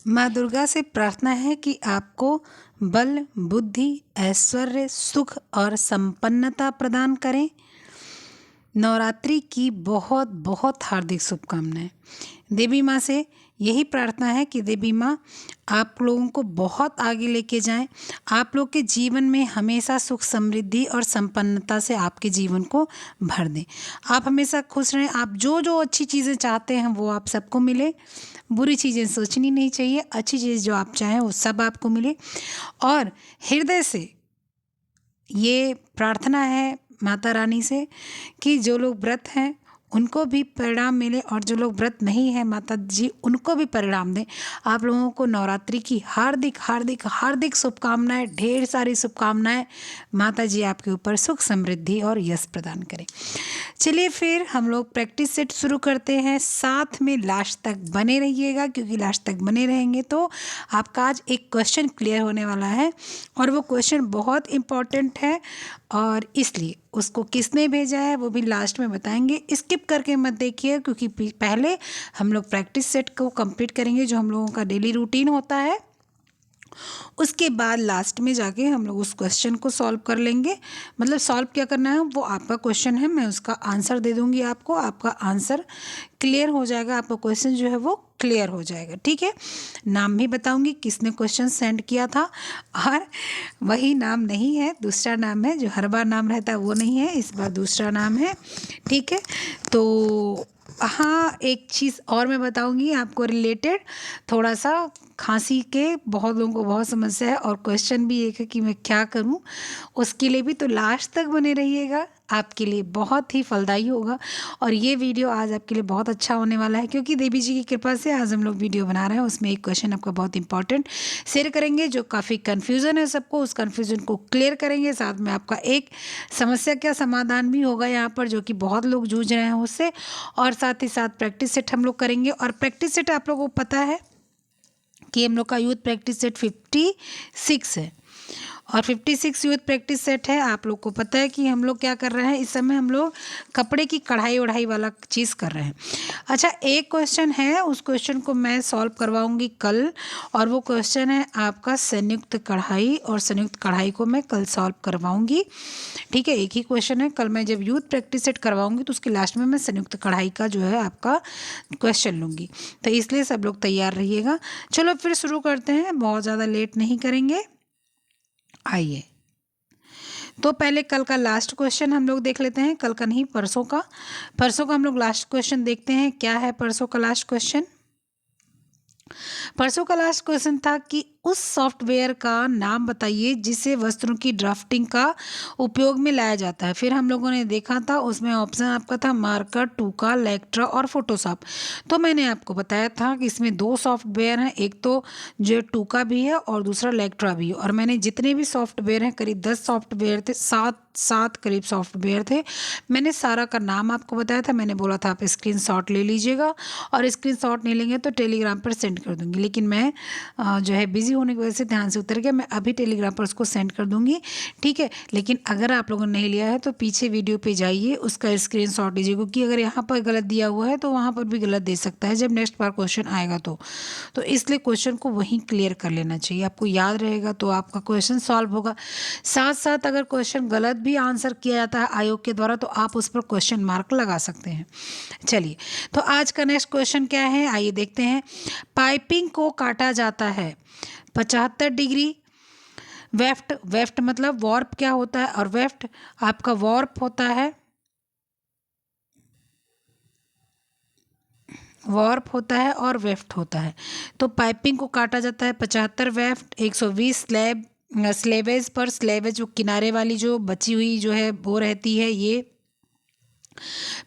माँ दुर्गा से प्रार्थना है कि आपको बल, बुद्धि, ऐश्वर्य, सुख और संपन्नता प्रदान करें। नवरात्रि की बहुत बहुत हार्दिक शुभकामनाएं। देवी माँ से यही प्रार्थना है कि देवी माँ आप लोगों को बहुत आगे लेके जाएं, आप लोग के जीवन में हमेशा सुख समृद्धि और संपन्नता से आपके जीवन को भर दें। आप हमेशा खुश रहें, आप जो जो अच्छी चीज़ें चाहते हैं वो आप सबको मिले, बुरी चीज़ें सोचनी नहीं चाहिए, अच्छी चीज़ जो आप चाहें वो सब आपको मिले। और हृदय से ये प्रार्थना है माता रानी से कि जो लोग व्रत हैं उनको भी परिणाम मिले और जो लोग व्रत नहीं है माता जी उनको भी परिणाम दें। आप लोगों को नवरात्रि की हार्दिक हार्दिक हार्दिक शुभकामनाएं, ढेर सारी शुभकामनाएं। माता जी आपके ऊपर सुख समृद्धि और यश प्रदान करें। चलिए फिर हम लोग प्रैक्टिस सेट शुरू करते हैं। साथ में लास्ट तक बने रहिएगा, क्योंकि लास्ट तक बने रहेंगे तो आपका आज एक क्वेश्चन क्लियर होने वाला है और वो क्वेश्चन बहुत इम्पॉर्टेंट है और इसलिए उसको किसने भेजा है वो भी लास्ट में बताएंगे। स्किप करके मत देखिए, क्योंकि पहले हम लोग प्रैक्टिस सेट को कंप्लीट करेंगे जो हम लोगों का डेली रूटीन होता है। उसके बाद लास्ट में जाके हम लोग उस क्वेश्चन को सॉल्व कर लेंगे। मतलब सॉल्व क्या करना है, वो आपका क्वेश्चन है, मैं उसका आंसर दे दूंगी आपको, आपका आंसर क्लियर हो जाएगा, आपका क्वेश्चन जो है वो क्लियर हो जाएगा। ठीक है, नाम भी बताऊंगी किसने क्वेश्चन सेंड किया था, और वही नाम नहीं है, दूसरा नाम है, जो हर बार नाम रहता है वो नहीं है, इस बार दूसरा नाम है। ठीक है, तो हाँ एक चीज़ और मैं बताऊंगी आपको रिलेटेड, थोड़ा सा खांसी के बहुत लोगों को बहुत समस्या है और क्वेश्चन भी एक है कि मैं क्या करूं, उसके लिए भी तो लास्ट तक बने रहिएगा, आपके लिए बहुत ही फलदायी होगा। और ये वीडियो आज आपके लिए बहुत अच्छा होने वाला है, क्योंकि देवी जी की कृपा से आज हम लोग वीडियो बना रहे हैं, उसमें एक क्वेश्चन आपका बहुत इंपॉर्टेंट शेयर करेंगे, जो काफ़ी कन्फ्यूज़न है सबको, उस कन्फ्यूज़न को क्लियर करेंगे। साथ में आपका एक समस्या का समाधान भी होगा यहाँ पर, जो कि बहुत लोग जूझ रहे हैं उससे। और साथ ही साथ प्रैक्टिस सेट हम लोग करेंगे, और प्रैक्टिस सेट आप लोगों को पता है कि हम लोग का यूथ प्रैक्टिस सेट 56 है, और 56 यूथ प्रैक्टिस सेट है। आप लोग को पता है कि हम लोग क्या कर रहे हैं इस समय, हम लोग कपड़े की कढ़ाई उढ़ाई वाला चीज़ कर रहे हैं। अच्छा, एक क्वेश्चन है, उस क्वेश्चन को मैं सॉल्व करवाऊंगी कल, और वो क्वेश्चन है आपका संयुक्त कढ़ाई, और संयुक्त कढ़ाई को मैं कल सॉल्व करवाऊंगी। ठीक है, एक ही क्वेश्चन है, कल मैं जब यूथ प्रैक्टिस सेट करवाऊंगी तो उसके लास्ट में मैं संयुक्त कढ़ाई का जो है आपका क्वेश्चन लूँगी, तो इसलिए सब लोग तैयार रहिएगा। चलो फिर शुरू करते हैं, बहुत ज़्यादा लेट नहीं करेंगे। आइए, तो पहले कल का लास्ट क्वेश्चन हम लोग देख लेते हैं, कल का नहीं परसों का हम लोग लास्ट क्वेश्चन देखते हैं। क्या है परसों का लास्ट क्वेश्चन? परसों का लास्ट क्वेश्चन था कि उस सॉफ्टवेयर का नाम बताइए जिसे वस्त्रों की ड्राफ्टिंग का उपयोग में लाया जाता है। फिर हम लोगों ने देखा था, उसमें ऑप्शन आपका था मार्कर, टूका, लेक्ट्रा और फोटोशॉप। तो मैंने आपको बताया था कि इसमें दो सॉफ्टवेयर हैं, एक तो जो टूका भी है और दूसरा लेक्ट्रा भी है। और मैंने जितने भी सॉफ्टवेयर हैं, करीब 10 सॉफ्टवेयर थे, सात करीब सॉफ्टवेयर थे, मैंने सारा का नाम आपको बताया था। मैंने बोला था आप स्क्रीनशॉट ले लीजिएगा, और स्क्रीनशॉट नहीं लेंगे तो टेलीग्राम पर सेंड कर दूंगी, लेकिन मैं जो है बिजी होने की वजह से ध्यान से उतर गया, मैं अभी टेलीग्राम पर उसको सेंड कर दूंगी। ठीक है, लेकिन अगर आप लोगों ने नहीं लिया है तो पीछे वीडियो पे जाइए, उसका स्क्रीनशॉट लीजिए, क्योंकि अगर यहाँ पर गलत दिया हुआ है तो वहाँ पर भी गलत दे सकता है जब नेक्स्ट बार क्वेश्चन आएगा तो इसलिए क्वेश्चन को वहीं क्लियर कर लेना चाहिए, आपको याद रहेगा तो आपका क्वेश्चन सॉल्व होगा। साथ साथ अगर क्वेश्चन गलत भी आंसर किया जाता है आयोग के द्वारा तो आप उस पर क्वेश्चन मार्क लगा सकते हैं। चलिए, तो आज का नेक्स्ट क्वेश्चन क्या है, आइए देखते हैं। पाइपिंग को काटा जाता है 75 डिग्री वेफ्ट, वेफ्ट मतलब वॉर्प क्या होता है, और वेफ्ट आपका वॉर्प होता है, वॉर्प होता है और वेफ्ट होता है। तो पाइपिंग को काटा जाता है 75 वेफ्ट, 120 स्लेवेज पर, स्लेवेज जो किनारे वाली जो बची हुई जो है वो रहती है, ये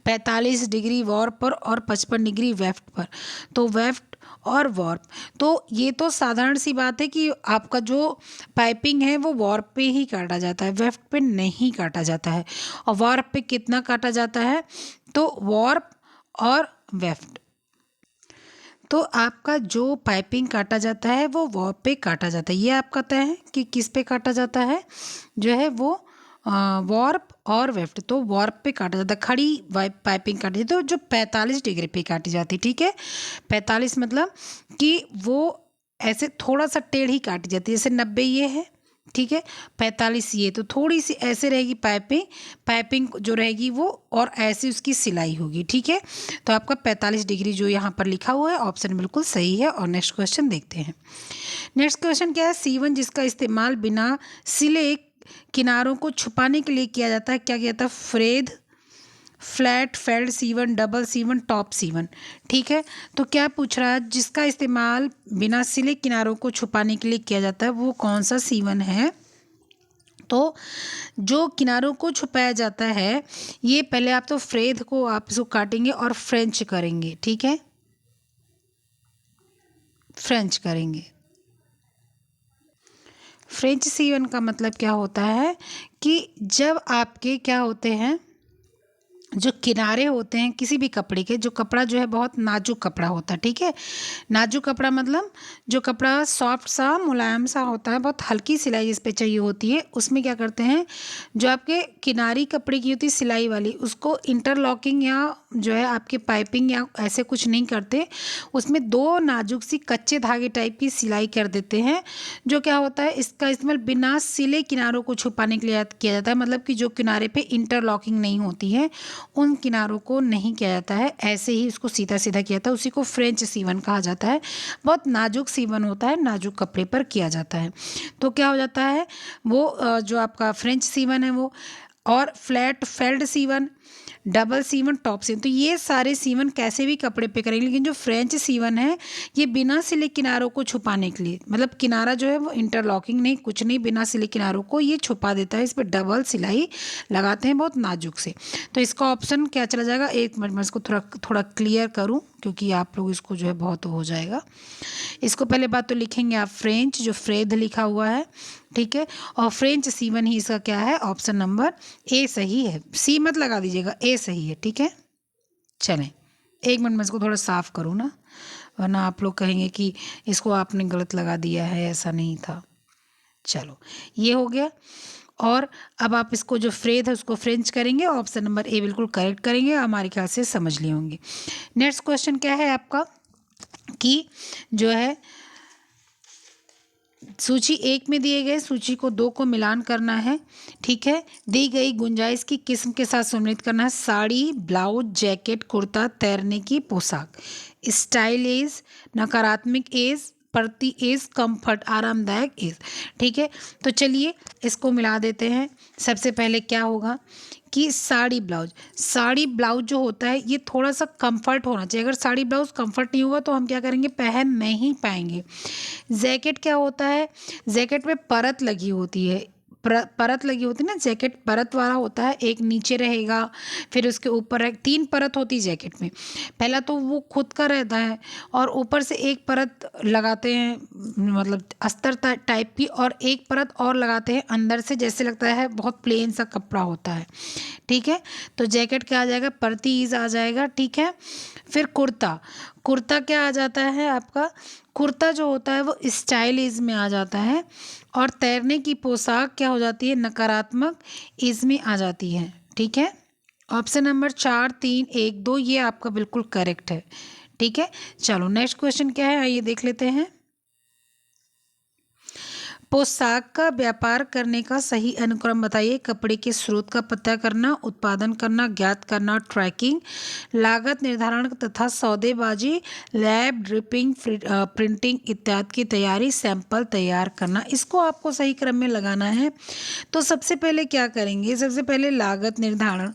45 डिग्री वॉर्प पर और 55 डिग्री वेफ्ट पर। तो वेफ्ट और वॉर्प, तो ये तो साधारण सी बात है कि आपका जो पाइपिंग है वो वॉर्प पे ही काटा जाता है, वेफ्ट पे नहीं काटा जाता है। और वॉर्प पे कितना काटा जाता है, तो वॉर्प और वेफ्ट, तो आपका जो पाइपिंग काटा जाता है वो वॉर्प पे काटा जाता है। ये आपका तय है कि किस पे काटा जाता है, जो है वो वॉर्प और वेफ्ट। तो वॉर्प पे काटा जाता है, खड़ी पाइपिंग काटी जाती है, तो जो 45 डिग्री पे काटी जाती है। ठीक है, 45 मतलब कि वो ऐसे थोड़ा सा टेढ़ी काटी जाती है, जैसे 90 ये है, ठीक है, 45 ये, तो थोड़ी सी ऐसे रहेगी पाइपिंग जो रहेगी वो, और ऐसे उसकी सिलाई होगी, ठीक है। तो आपका 45 डिग्री जो यहाँ पर लिखा हुआ है ऑप्शन बिल्कुल सही है। और नेक्स्ट क्वेश्चन देखते हैं। नेक्स्ट क्वेश्चन क्या है, C1 जिसका इस्तेमाल बिना सिले किनारों को छुपाने के लिए किया जाता है, क्या किया जाता है, फ्रेद, फ्लैट, फेल्ड C1, double C1, top C1, ठीक है। तो क्या पूछ रहा है, जिसका इस्तेमाल बिना सिले किनारों को छुपाने के लिए किया जाता है वो कौन सा C1 है। तो जो किनारों को छुपाया जाता है, ये पहले आप तो फ्रेद को आप इसको काटेंगे और फ्रेंच करेंगे, ठीक है, फ्रेंच करेंगे। फ्रेंच C1 का मतलब क्या होता है कि जब आपके क्या होते हैं, जो किनारे होते हैं किसी भी कपड़े के, जो कपड़ा जो है बहुत नाजुक कपड़ा होता है, ठीक है, नाजुक कपड़ा मतलब जो कपड़ा सॉफ्ट सा मुलायम सा होता है, बहुत हल्की सिलाई जिस पे चाहिए होती है, उसमें क्या करते हैं, जो आपके किनारी कपड़े की होती है सिलाई वाली, उसको इंटरलॉकिंग या जो है आपके पाइपिंग या ऐसे कुछ नहीं करते, उसमें दो नाजुक सी कच्चे धागे टाइप की सिलाई कर देते हैं। जो क्या होता है, इसका इस्तेमाल बिना सिले किनारों को छुपाने के लिए किया जाता है, मतलब कि जो किनारे पे इंटरलॉकिंग नहीं होती है उन किनारों को नहीं किया जाता है, ऐसे ही उसको सीधा सीधा किया जाता है, उसी को फ्रेंच C1 कहा जाता है। बहुत नाजुक C1 होता है, नाजुक कपड़े पर किया जाता है। तो क्या हो जाता है वो जो आपका फ्रेंच C1 है वो, और फ्लैट फेल्ड C1, double C1, top C1, तो ये सारे C1 कैसे भी कपड़े पे करेंगे, लेकिन जो फ्रेंच C1 है ये बिना सिले किनारों को छुपाने के लिए, मतलब किनारा जो है वो इंटरलॉकिंग नहीं कुछ नहीं, बिना सिले किनारों को ये छुपा देता है, इस पर डबल सिलाई लगाते हैं बहुत नाजुक से। तो इसका ऑप्शन क्या चला जाएगा, एक मिनट में इसको थोड़ा थोड़ा क्लियर करूँ क्योंकि आप लोग इसको जो है बहुत हो जाएगा। इसको पहले बात तो लिखेंगे आप फ्रेंच, जो फ्रेद लिखा हुआ है, ठीक है, और फ्रेंच C1 ही इसका क्या है, ऑप्शन नंबर ए सही है, सी मत लगा दीजिएगा, ए सही है, ठीक है। चलें, एक मिनट में इसको थोड़ा साफ करूँ ना, वरना आप लोग कहेंगे कि इसको आपने गलत लगा दिया है, ऐसा नहीं था। चलो, ये हो गया। और अब आप इसको जो फ्रेद है उसको फ्रेंच करेंगे, ऑप्शन नंबर ए बिल्कुल करेक्ट करेंगे, हमारे ख्याल से समझ लिए होंगे। नेक्स्ट क्वेश्चन क्या है आपका कि जो है सूची 1 में दिए गए सूची को 2 को मिलान करना है, ठीक है, दी गई गुंजाइश की किस्म के साथ सम्मिलित करना है, साड़ी, ब्लाउज, जैकेट, कुर्ता, तैरने की पोशाक। स्टाइल इज, नकारात्मक इज, प्रति इज, कंफर्ट आरामदायक इज, ठीक है। तो चलिए इसको मिला देते हैं। सबसे पहले क्या होगा कि साड़ी ब्लाउज जो होता है ये थोड़ा सा कंफर्ट होना चाहिए, अगर साड़ी ब्लाउज कंफर्ट नहीं होगा तो हम क्या करेंगे, पहन नहीं पाएंगे। जैकेट क्या होता है, जैकेट में परत लगी होती है, परत लगी होती है ना, जैकेट परत वाला होता है, एक नीचे रहेगा फिर उसके ऊपर 3 परत होती है जैकेट में, पहला तो वो खुद का रहता है और ऊपर से एक परत लगाते हैं, मतलब अस्तर टाइप की, और एक परत और लगाते हैं अंदर से, जैसे लगता है बहुत प्लेन सा कपड़ा होता है, ठीक है। तो जैकेट क्या आ जाएगा, परतीज आ जाएगा, ठीक है। फिर कुर्ता क्या आ जाता है आपका, कुर्ता जो होता है वो स्टाइल में आ जाता है, और तैरने की पोशाक क्या हो जाती है, नकारात्मक में आ जाती है, ठीक है। ऑप्शन नंबर 4, 3, 1, 2 ये आपका बिल्कुल करेक्ट है, ठीक है। चलो नेक्स्ट क्वेश्चन क्या है, आइए देख लेते हैं। पोशाक का व्यापार करने का सही अनुक्रम बताइए। कपड़े के स्रोत का पता करना, उत्पादन करना, ज्ञात करना, ट्रैकिंग, लागत निर्धारण तथा सौदेबाजी, लैब, ड्रिपिंग, प्रिंटिंग इत्यादि की तैयारी, सैंपल तैयार करना। इसको आपको सही क्रम में लगाना है। तो सबसे पहले क्या करेंगे, सबसे पहले लागत निर्धारण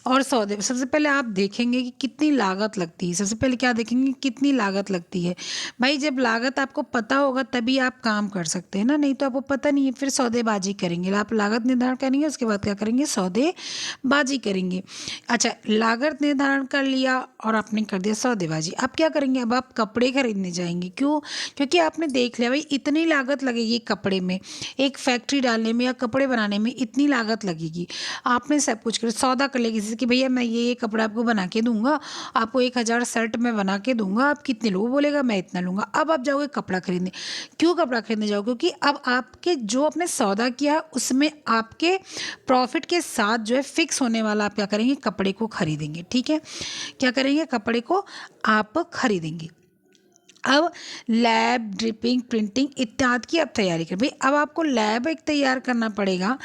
और सौदे, सबसे पहले आप देखेंगे कि कितनी लागत लगती है, सबसे पहले क्या देखेंगे कितनी लागत लगती है। भाई जब लागत आपको पता होगा तभी आप काम कर सकते हैं ना, नहीं तो आपको पता नहीं है फिर सौदेबाजी करेंगे। आप लागत निर्धारण करेंगे, उसके बाद क्या करेंगे, सौदेबाजी करेंगे। अच्छा, लागत निर्धारण कर लिया और आपने कर दिया सौदेबाजी, अब क्या करेंगे, अब आप कपड़े खरीदने जाएंगे। क्यों, क्योंकि आपने देख लिया भाई इतनी लागत लगेगी कपड़े में, एक फैक्ट्री डालने में या कपड़े बनाने में इतनी लागत लगेगी। आपने सब कुछ कर सौदा कर लिया किसी से कि भैया मैं ये कपड़ा आपको बना के दूंगा, आपको 1000 शर्ट में बना के दूंगा, आप कितने लोग बोलेगा, मैं इतना लूँगा। अब आप जाओगे कपड़ा खरीदने, क्यों कपड़ा खरीदने जाओगे, क्योंकि अब आपके जो आपने सौदा किया उसमें आपके प्रॉफिट के साथ जो है फिक्स होने वाला, आप क्या करेंगे, कपड़े को खरीदेंगे, ठीक है। क्या करेंगे, कपड़े को आप खरीदेंगे। अब लैब, ड्रिपिंग, प्रिंटिंग इत्यादि की अब तैयारी करें। भाई अब आपको लैब एक तैयार करना पड़ेगा,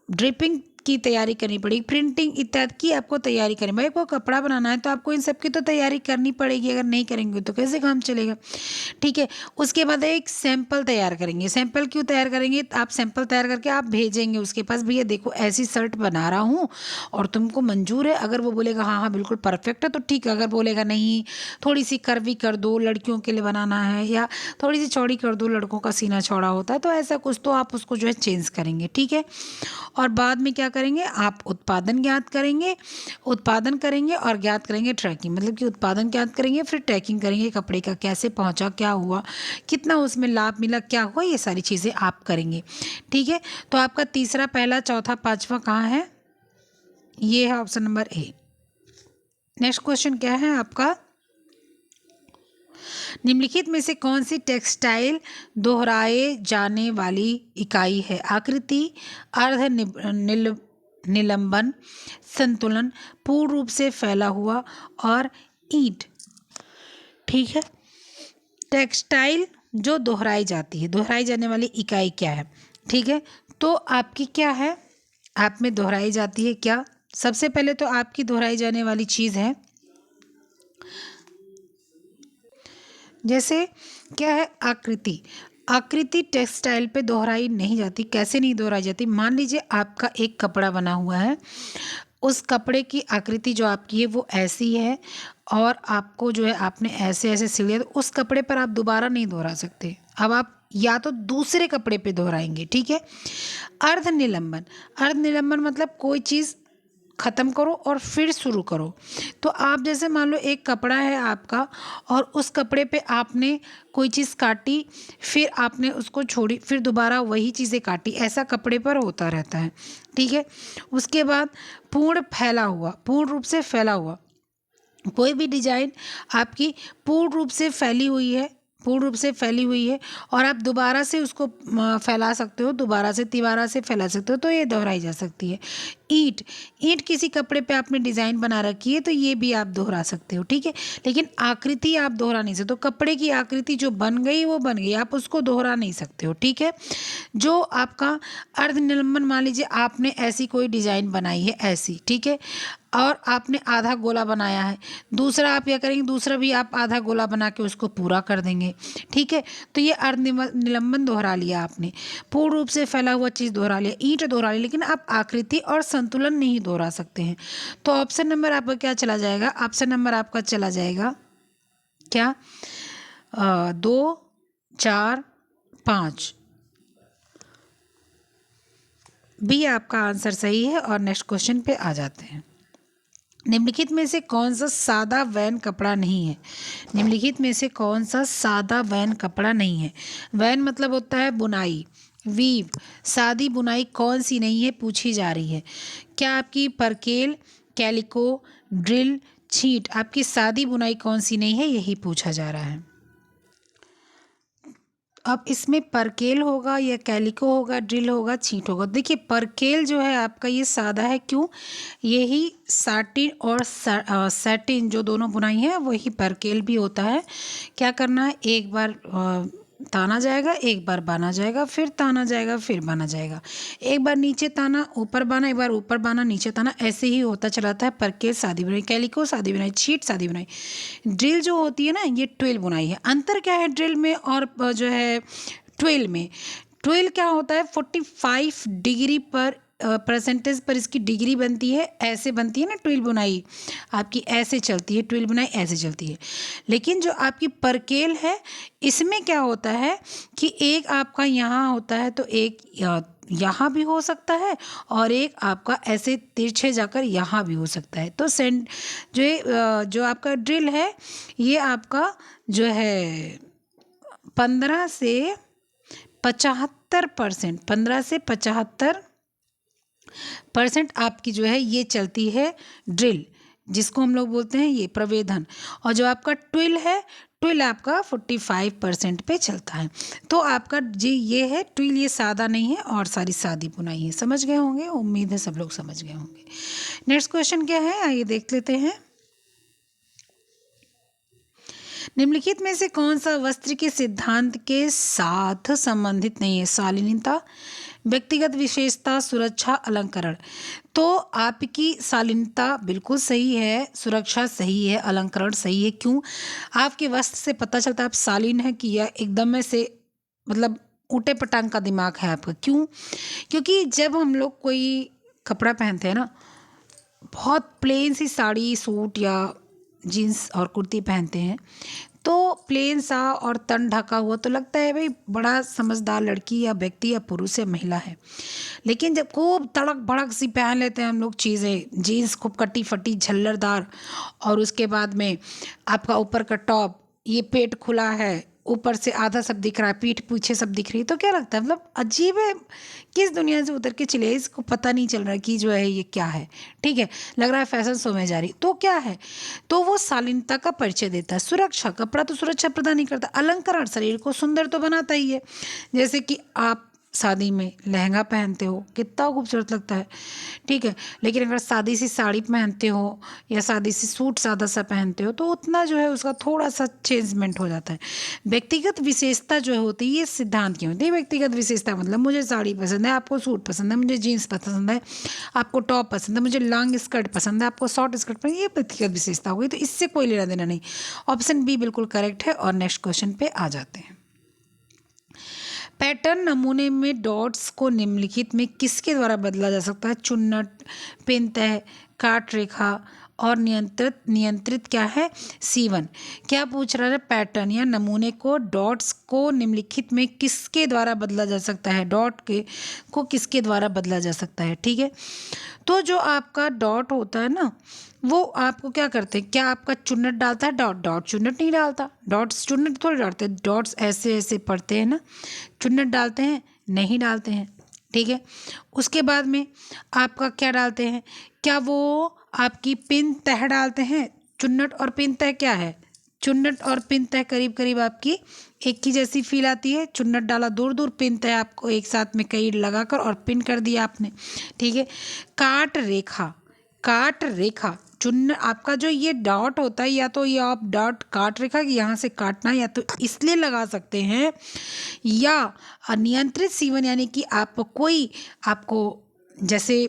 ड्रिपिंग की तैयारी करनी पड़ेगी, प्रिंटिंग इत्यादि की आपको तैयारी करनी। भाई आपको कपड़ा बनाना है तो आपको इन सब की तो तैयारी करनी पड़ेगी, अगर नहीं करेंगे तो कैसे काम चलेगा। ठीक है, उसके बाद एक सैंपल तैयार करेंगे। सैंपल क्यों तैयार करेंगे, आप सैंपल तैयार करके आप भेजेंगे उसके पास, भैया देखो ऐसी शर्ट बना रहा हूँ और तुमको मंजूर है। अगर वो बोलेगा हाँ हाँ बिल्कुल परफेक्ट है तो ठीक है, अगर बोलेगा नहीं थोड़ी सी कर्वी कर दो, लड़कियों के लिए बनाना है, या थोड़ी सी चौड़ी कर दो, लड़कों का सीना चौड़ा होता है, तो ऐसा कुछ तो आप उसको जो है चेंज करेंगे। ठीक है, और बाद में क्या करेंगे, आप उत्पादन ज्ञात करेंगे, उत्पादन करेंगे और ज्ञात करेंगे ट्रैकिंग, मतलब कि उत्पादन ज्ञात करेंगे फिर ट्रैकिंग करेंगे कपड़े का, कैसे पहुंचा, क्या हुआ, कितना उसमें लाभ मिला, क्या हुआ, ये सारी चीज़ें आप करेंगे। ठीक है, तो आपका तीसरा, पहला, चौथा, पांचवा कहाँ है, ये है option number A. Next question क्या है आपका, निम्नलिखित में से कौन सी टेक्सटाइल दोहराए जाने वाली इकाई है। आकृति, अर्ध निलंबन, संतुलन, पूर्ण रूप से फैला हुआ और ईंट। ठीक है, टेक्सटाइल जो दोहराई जाती है, दोहराई जाने वाली इकाई क्या है। ठीक है, तो आपकी क्या है, आप में दोहराई जाती है क्या, सबसे पहले तो आपकी दोहराई जाने वाली चीज़ है, जैसे क्या है, आकृति। आकृति टेक्सटाइल पे दोहराई नहीं जाती। कैसे नहीं दोहराई जाती, मान लीजिए आपका एक कपड़ा बना हुआ है, उस कपड़े की आकृति जो आपकी है वो ऐसी है और आपको जो है आपने ऐसे ऐसे सिल दिया, तो उस कपड़े पर आप दोबारा नहीं दोहरा सकते। अब आप या तो दूसरे कपड़े पे दोहराएंगे। ठीक है, अर्ध निलंबन, अर्ध निलंबन मतलब कोई चीज़ ख़त्म करो और फिर शुरू करो। तो आप जैसे मान लो एक कपड़ा है आपका और उस कपड़े पे आपने कोई चीज़ काटी, फिर आपने उसको छोड़ी, फिर दोबारा वही चीज़ें काटी, ऐसा कपड़े पर होता रहता है। ठीक है, उसके बाद पूर्ण फैला हुआ, पूर्ण रूप से फैला हुआ, कोई भी डिजाइन आपकी पूर्ण रूप से फैली हुई है, पूर्ण रूप से फैली हुई है और आप दोबारा से उसको फैला सकते हो, दोबारा से तिबारा से फैला सकते हो, तो ये दोहराई जा सकती है। ईंट, ईंट किसी कपड़े पे आपने डिज़ाइन बना रखी है तो ये भी आप दोहरा सकते हो। ठीक है, लेकिन आकृति आप दोहरा नहीं सकते। तो कपड़े की आकृति जो बन गई वो बन गई, आप उसको दोहरा नहीं सकते हो। ठीक है, जो आपका अर्ध निलंबन, मान लीजिए आपने ऐसी कोई डिज़ाइन बनाई है ऐसी, ठीक है, और आपने आधा गोला बनाया है, दूसरा आप क्या करेंगे, दूसरा भी आप आधा गोला बना के उसको पूरा कर देंगे। ठीक है, तो ये अर्ध निलंबन दोहरा लिया आपने, पूर्ण रूप से फैला हुआ चीज़ दोहरा लिया, ईंट दोहरा लिया, लेकिन आप आकृति और संतुलन नहीं दोहरा सकते हैं। तो ऑप्शन नंबर आपका क्या चला जाएगा, ऑप्शन नंबर आपका चला जाएगा क्या, 2, 4, 5, बी आपका आंसर सही है। और नेक्स्ट क्वेश्चन पे आ जाते हैं। निम्नलिखित में से कौन सा सादा वैन कपड़ा नहीं है, निम्नलिखित में से कौन सा सादा वैन कपड़ा नहीं है। वैन मतलब होता है बुनाई, वीव, सादी बुनाई कौन सी नहीं है पूछी जा रही है। क्या आपकी परकेल, कैलिको, ड्रिल, छींट, आपकी सादी बुनाई कौन सी नहीं है, यही पूछा जा रहा है। अब इसमें परकेल होगा या कैलिको होगा, ड्रिल होगा, छींट होगा। देखिए परकेल जो है आपका ये सादा है, क्यों, यही साटिन और सैटिन जो दोनों बुनाई है वही परकेल भी होता है। क्या करना है, एक बार ताना जाएगा, एक बार बाना जाएगा, फिर ताना जाएगा, फिर बाना जाएगा, एक बार नीचे ताना ऊपर बाना, एक बार ऊपर बाना नीचे ताना, ऐसे ही होता चलाता है। परकेल सादी बुनाई, कैलिको सादी बुनाई, छींट सादी बुनाई। ड्रिल जो होती है ना ये ट्विल बुनाई है। अंतर क्या है ड्रिल में और जो है ट्विल में, ट्विल क्या होता है 45 डिग्री पर परसेंटेज पर इसकी डिग्री बनती है, ऐसे बनती है ना ट्विल बुनाई आपकी, ऐसे चलती है ट्विल बुनाई, ऐसे चलती है। लेकिन जो आपकी परकेल है इसमें क्या होता है कि एक आपका यहाँ होता है तो एक यहाँ भी हो सकता है और एक आपका ऐसे तिरछे जाकर यहाँ भी हो सकता है। तो जो आपका ड्रिल है ये आपका जो है 15 से 75%, 15 से 75% आपकी जो है ये चलती है ड्रिल, जिसको हम लोग बोलते हैं ये प्रवेधन। और जो आपका ट्विल है, ट्विल आपका 45% पे चलता है। तो आपका जी ये है ट्विल, ये सादा नहीं है और सारी सादी बुनाई है। समझ गए होंगे, उम्मीद है सब लोग समझ गए होंगे। नेक्स्ट क्वेश्चन क्या है आइए देख लेते हैं। निम्नलिखित में से कौन सा वस्त्र के सिद्धांत के साथ संबंधित नहीं है? शालीनता, व्यक्तिगत विशेषता, सुरक्षा, अलंकरण। तो आपकी शालीनता बिल्कुल सही है, सुरक्षा सही है, अलंकरण सही है। क्यों? आपके वस्त्र से पता चलता है आप शालीन हैं कि या एकदम में से मतलब ऊटे पटांग का दिमाग है आपका। क्यों? क्योंकि जब हम लोग कोई कपड़ा पहनते हैं ना, बहुत प्लेन सी साड़ी, सूट या जीन्स और कुर्ती पहनते हैं, तो प्लेन सा और तन ढका हुआ तो लगता है भाई बड़ा समझदार लड़की या व्यक्ति या पुरुष या महिला है। लेकिन जब खूब तड़क भड़क सी पहन लेते हैं हम लोग चीज़ें, जीन्स खूब कटी फटी झल्लरदार, और उसके बाद में आपका ऊपर का टॉप, ये पेट खुला है, ऊपर से आधा सब दिख रहा है, पीठ पीछे सब दिख रही है, तो क्या लगता है मतलब अजीब है, किस दुनिया से उतर के चले, इसको पता नहीं चल रहा कि जो है ये क्या है। ठीक है, लग रहा है फैशन शो में जा रही, तो क्या है, तो वो शालीनता का परिचय देता है। सुरक्षा, कपड़ा तो सुरक्षा प्रदान नहीं करता। अलंकरण, शरीर को सुंदर तो बनाता ही है, जैसे कि आप शादी में लहंगा पहनते हो कितना खूबसूरत लगता है। ठीक है, लेकिन अगर सादी सी साड़ी पहनते हो या सादी सी सूट सादा सा पहनते हो तो उतना जो है उसका थोड़ा सा चेंजमेंट हो जाता है। व्यक्तिगत विशेषता जो होती है ये सिद्धांत की होती है। व्यक्तिगत विशेषता मतलब मुझे साड़ी पसंद है, आपको सूट पसंद है, मुझे जीन्स पसंद है, आपको टॉप पसंद है, मुझे लॉन्ग स्कर्ट पसंद है, आपको शॉर्ट स्कर्ट पसंद है, ये व्यक्तिगत विशेषता हो गई, तो इससे कोई लेना देना नहीं। ऑप्शन बी बिल्कुल करेक्ट है। और नेक्स्ट क्वेश्चन पे आ जाते हैं। पैटर्न नमूने में डॉट्स को निम्नलिखित में किसके द्वारा बदला जा सकता है? चुन्नट, पेन तह, काट रेखा और नियंत्रित क्या है? सीवन। क्या पूछ रहा है? पैटर्न या नमूने को डॉट्स को निम्नलिखित में किसके द्वारा बदला जा सकता है? डॉट के को किसके द्वारा बदला जा सकता है? ठीक है, तो जो आपका डॉट होता है ना, वो आपको क्या करते हैं? क्या आपका चुन्नट डालता है? डॉट डॉट चुन्नट नहीं डालता, डॉट्स चुन्नट थोड़ी डालते, डॉट्स ऐसे ऐसे पड़ते हैं ना, चुन्नट डालते हैं? नहीं डालते हैं। ठीक है, उसके बाद में आपका क्या डालते हैं? क्या वो आपकी पिन तह डालते हैं? चुन्नट और पिन तह क्या है? चुन्नट और पिन तह करीब करीब आपकी एक ही जैसी फील आती है। चुन्नट डाला दूर दूर, पिन तह आपको एक साथ में कई लगाकर और पिन कर दिया आपने। ठीक है, काट रेखा, काट रेखा चुन्न आपका जो ये डॉट होता है, या तो ये आप डॉट काट रेखा कि यहाँ से काटना, या तो इसलिए लगा सकते हैं, या अनियंत्रित सीवन यानी कि आप कोई आपको जैसे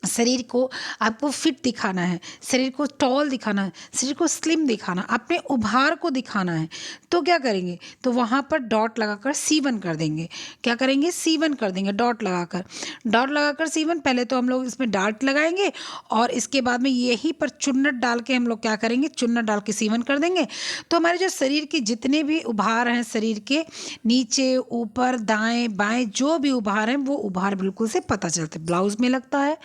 शरीर को आपको फिट दिखाना है, शरीर को टॉल दिखाना है, शरीर को स्लिम दिखाना, अपने उभार को दिखाना है, तो क्या करेंगे? तो वहाँ पर डॉट लगाकर C1 कर देंगे। क्या करेंगे? C1 कर देंगे डॉट लगाकर। डॉट लगाकर C1, पहले तो हम लोग इसमें डॉट लगाएंगे और इसके बाद में यहीं पर चुन्नट डाल के हम लोग क्या करेंगे? चुन्नट डाल के C1 कर देंगे। तो हमारे जो शरीर के जितने भी उभार हैं, शरीर के नीचे ऊपर दाएं बाएं जो भी उभार हैं, वो उभार बिल्कुल से पता चलते। ब्लाउज में लगता है,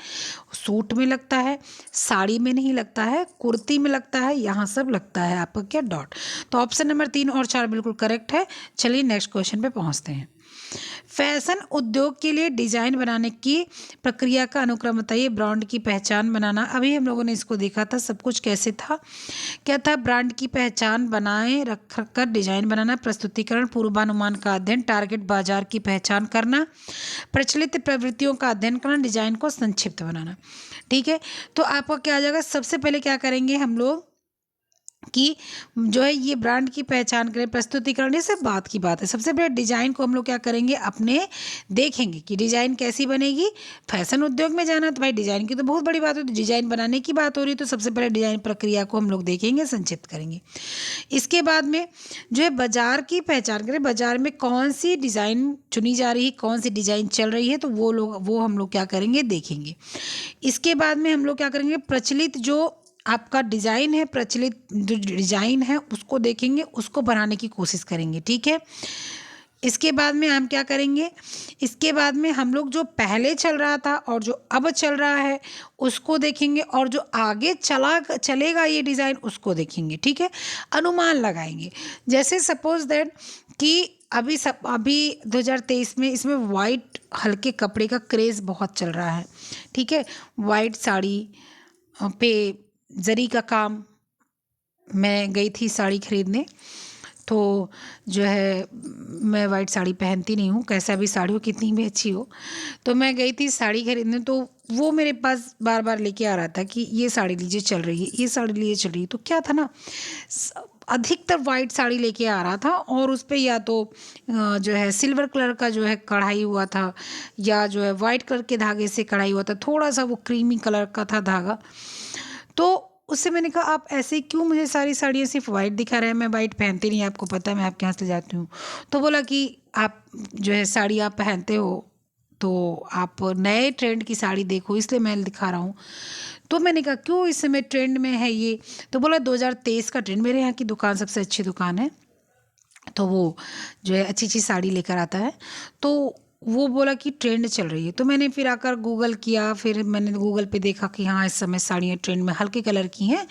सूट में लगता है, साड़ी में नहीं लगता है, कुर्ती में लगता है, यहाँ सब लगता है आपका क्या? डॉट। तो ऑप्शन नंबर 3 और 4 बिल्कुल करेक्ट है। चलिए नेक्स्ट क्वेश्चन पे पहुँचते हैं। फैशन उद्योग के लिए डिजाइन बनाने की प्रक्रिया का अनुक्रम बताइए। ब्रांड की पहचान बनाना, अभी हम लोगों ने इसको देखा था, सब कुछ कैसे था, क्या था? ब्रांड की पहचान बनाए रख कर डिजाइन बनाना, प्रस्तुतिकरण, पूर्वानुमान का अध्ययन, टारगेट बाजार की पहचान करना, प्रचलित प्रवृत्तियों का अध्ययन करना, डिजाइन को संक्षिप्त बनाना। ठीक है, तो आपका क्या आ जाएगा? सबसे पहले क्या करेंगे हम लोग कि जो है ये ब्रांड की पहचान करें, प्रस्तुतिकरण, ये सब बात की बात है। सबसे पहले डिजाइन को हम लोग क्या करेंगे? अपने देखेंगे कि डिजाइन कैसी बनेगी। फैशन उद्योग में जाना तो भाई डिजाइन की तो बहुत बड़ी बात होती है, डिजाइन बनाने की बात हो रही है, तो सबसे पहले डिजाइन प्रक्रिया को हम लोग देखेंगे, संक्षिप्त करेंगे। इसके बाद में जो है बाजार की पहचान करें, बाजार में कौन सी डिजाइन चुनी जा रही है, कौन सी डिजाइन चल रही है, तो वो हम लोग क्या करेंगे? देखेंगे। इसके बाद में हम लोग क्या करेंगे? प्रचलित जो आपका डिज़ाइन है, प्रचलित जो डिज़ाइन है उसको देखेंगे, उसको बनाने की कोशिश करेंगे। ठीक है, इसके बाद में हम क्या करेंगे? इसके बाद में हम लोग जो पहले चल रहा था और जो अब चल रहा है उसको देखेंगे, और जो आगे चलेगा ये डिज़ाइन उसको देखेंगे। ठीक है, अनुमान लगाएंगे। जैसे सपोज दैट कि अभी 2023 में इसमें वाइट हल्के कपड़े का क्रेज़ बहुत चल रहा है। ठीक है, वाइट साड़ी पे जरी का काम, मैं गई थी साड़ी खरीदने, तो जो है मैं वाइट साड़ी पहनती नहीं हूँ, कैसा भी साड़ी हो, कितनी भी अच्छी हो, तो मैं गई थी साड़ी खरीदने, तो वो मेरे पास बार बार लेके आ रहा था कि ये साड़ी लीजिए चल रही है, ये साड़ी लीजिए चल रही है। तो क्या था ना, अधिकतर वाइट साड़ी लेके आ रहा था और उस पे या तो जो है सिल्वर कलर का जो है कढ़ाई हुआ था, या जो है वाइट कलर के धागे से कढ़ाई हुआ था, थोड़ा सा वो क्रीमी कलर का था धागा। तो उससे मैंने कहा आप ऐसे क्यों मुझे सारी साड़ियाँ सिर्फ वाइट दिखा रहे हैं, मैं वाइट पहनती नहीं, आपको पता है मैं आपके यहाँ से ले जाती हूँ। तो बोला कि आप जो है साड़ी आप पहनते हो तो आप नए ट्रेंड की साड़ी देखो, इसलिए मैं दिखा रहा हूँ। तो मैंने कहा क्यों इस समय ट्रेंड में है ये? तो बोला 2023 का ट्रेंड, मेरे यहाँ की दुकान सबसे अच्छी दुकान है, तो वो जो है अच्छी अच्छी साड़ी लेकर आता है। तो वो बोला कि ट्रेंड चल रही है, तो मैंने फिर आकर गूगल किया, फिर मैंने गूगल पे देखा कि हाँ इस समय साड़ियाँ ट्रेंड में हल्के कलर की हैं।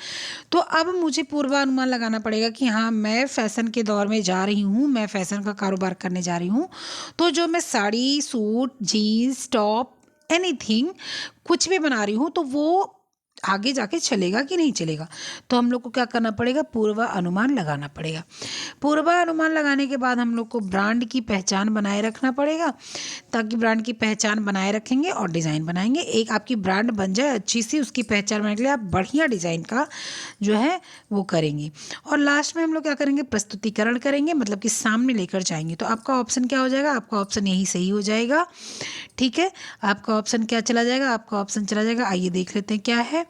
तो अब मुझे पूर्वानुमान लगाना पड़ेगा कि हाँ मैं फ़ैशन के दौर में जा रही हूँ, मैं फ़ैशन का कारोबार करने जा रही हूँ। तो जो मैं sari, suit, jeans, top, anything कुछ भी बना रही हूँ तो वो आगे जाके चलेगा कि नहीं चलेगा। तो हम लोग को क्या करना पड़ेगा, पूर्वानुमान लगाना पड़ेगा। पूर्वानुमान लगाने के बाद हम लोग को ब्रांड की पहचान बनाए रखना पड़ेगा, ताकि ब्रांड की पहचान बनाए रखेंगे और डिज़ाइन बनाएंगे, एक आपकी ब्रांड बन जाए अच्छी सी, उसकी पहचान बनाने के लिए आप बढ़िया डिज़ाइन का जो है वो करेंगे। और लास्ट में हम लोग क्या करेंगे, प्रस्तुतिकरण करेंगे, मतलब कि सामने लेकर जाएंगे। तो आपका ऑप्शन क्या हो जाएगा, आपका ऑप्शन यही सही हो जाएगा। ठीक है, आपका ऑप्शन क्या चला जाएगा, आपका ऑप्शन चला जाएगा, आइए देख लेते हैं क्या है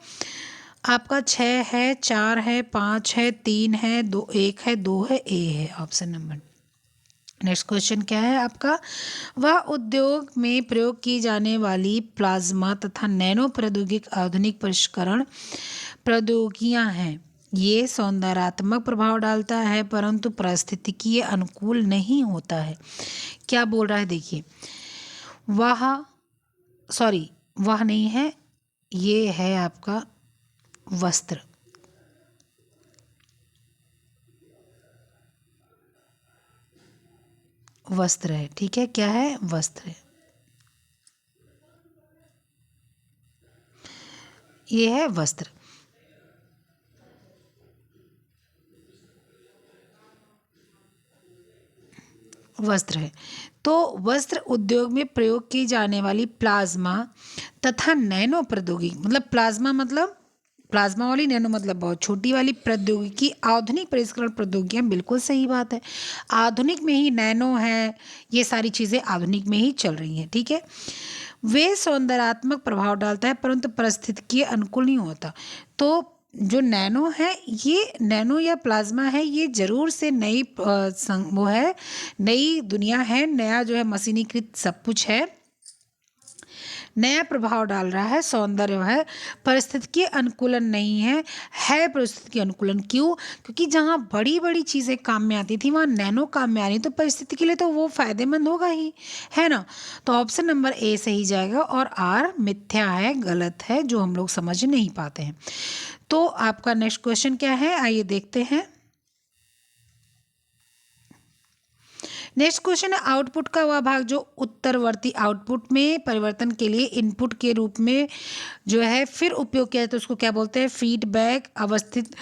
आपका। 6 है, 4 है, 5 है, 3 है, 2, 1 है, 2 है, ए है ऑप्शन नंबर। नेक्स्ट क्वेश्चन क्या है आपका, वह उद्योग में प्रयोग की जाने वाली प्लाज्मा तथा नैनो प्रौद्योगिक आधुनिक परिष्करण प्रौद्योगिकियां हैं। ये सौंदर्यात्मक प्रभाव डालता है परंतु पारिस्थितिकीय अनुकूल नहीं होता है। क्या बोल रहा है देखिए, वह सॉरी वह नहीं है, ये है आपका वस्त्र। वस्त्र है, ठीक है, क्या है, वस्त्र है, ये है वस्त्र। वस्त्र है, तो वस्त्र उद्योग में प्रयोग की जाने वाली प्लाज्मा तथा नैनो प्रौद्योगिकी, मतलब प्लाज्मा मतलब प्लाज्मा वाली, नैनो मतलब बहुत छोटी वाली प्रौद्योगिकी, आधुनिक परिष्करण प्रौद्योगिकियाँ, बिल्कुल सही बात है, आधुनिक में ही नैनो है, ये सारी चीज़ें आधुनिक में ही चल रही हैं। ठीक है, वे सौंदर्यात्मक प्रभाव डालता है परंतु परिस्थितिकीय अनुकूल नहीं होता। तो जो नैनो है, ये नैनो या प्लाज्मा है, ये जरूर से नई वो है, नई दुनिया है, नया जो है मशीनीकृत सब कुछ है, नया प्रभाव डाल रहा है, सौंदर्य है, परिस्थितिकीय अनुकूलन नहीं है परिस्थितिकीय अनुकूलन। क्यों? क्योंकि जहाँ बड़ी बड़ी चीज़ें काम में आती थी वहाँ नैनो काम में आ रही, तो परिस्थिति के लिए तो वो फायदेमंद होगा ही, है ना। तो ऑप्शन नंबर ए सही जाएगा और आर मिथ्या है, गलत है, जो हम लोग समझ नहीं पाते हैं। तो आपका नेक्स्ट क्वेश्चन क्या है, आइए देखते हैं। नेक्स्ट क्वेश्चन है, आउटपुट का वह भाग जो उत्तरवर्ती आउटपुट में परिवर्तन के लिए इनपुट के रूप में जो है फिर उपयोग किया जाता है, उसको क्या बोलते हैं, फीडबैक, अवस्थित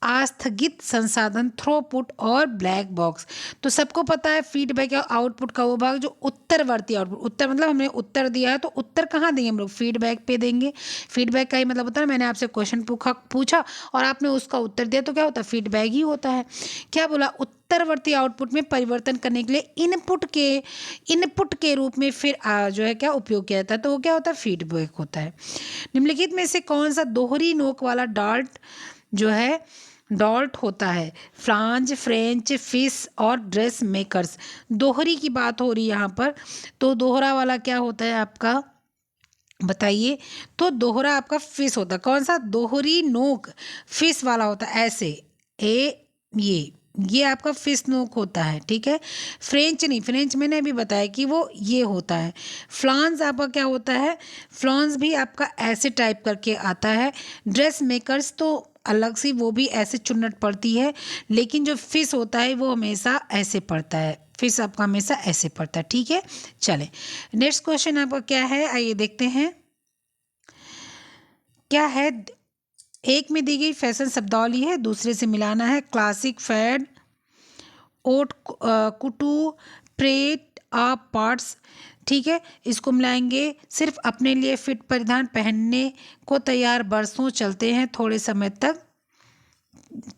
आस्थगित संसाधन, थ्रोपुट और ब्लैक बॉक्स। तो सबको पता है फीडबैक या आउटपुट का वो भाग जो उत्तरवर्ती आउटपुट, उत्तर मतलब हमने उत्तर दिया है तो उत्तर कहाँ देंगे हम लोग, फीडबैक पे देंगे। फीडबैक का ही मतलब होता है मैंने आपसे क्वेश्चन पूछा और आपने उसका उत्तर दिया तो क्या होता है, फीडबैक ही होता है। क्या बोला, उत्तरवर्ती आउटपुट में परिवर्तन करने के लिए इनपुट के रूप में फिर जो है क्या उपयोग किया जाता है, तो वो क्या होता है, फीडबैक होता है। निम्नलिखित में से कौन सा दोहरी नोक वाला डॉल्ट होता है, फ्रांज, फ्रेंच, फिश और ड्रेस मेकर्स। दोहरी की बात हो रही है यहाँ पर, तो दोहरा वाला क्या होता है आपका, बताइए। तो दोहरा आपका फिश होता है, कौन सा, दोहरी नोक फिश वाला होता है, ऐसे ये आपका फिश नोक होता है। ठीक है, फ्रेंच नहीं, फ्रेंच मैंने अभी बताया कि वो ये होता है। फ्लांस आपका क्या होता है, फ्लांस भी आपका ऐसे टाइप करके आता है। ड्रेस मेकर्स तो अलग सी, वो भी ऐसे चुन्नट पड़ती है, लेकिन जो फिश होता है वो हमेशा ऐसे पड़ता है, फिश आपका हमेशा ऐसे पड़ता है। ठीक है, चले नेक्स्ट क्वेश्चन आपका क्या है, आइए देखते हैं क्या है। एक में दी गई फैशन शब्दावली है, दूसरे से मिलाना है। क्लासिक, फैड, ओट कुटू, प्रेट, आप पार्ट्स। ठीक है, इसको मिलाएंगे। सिर्फ अपने लिए फिट परिधान पहनने को तैयार, बरसों चलते हैं, थोड़े समय तक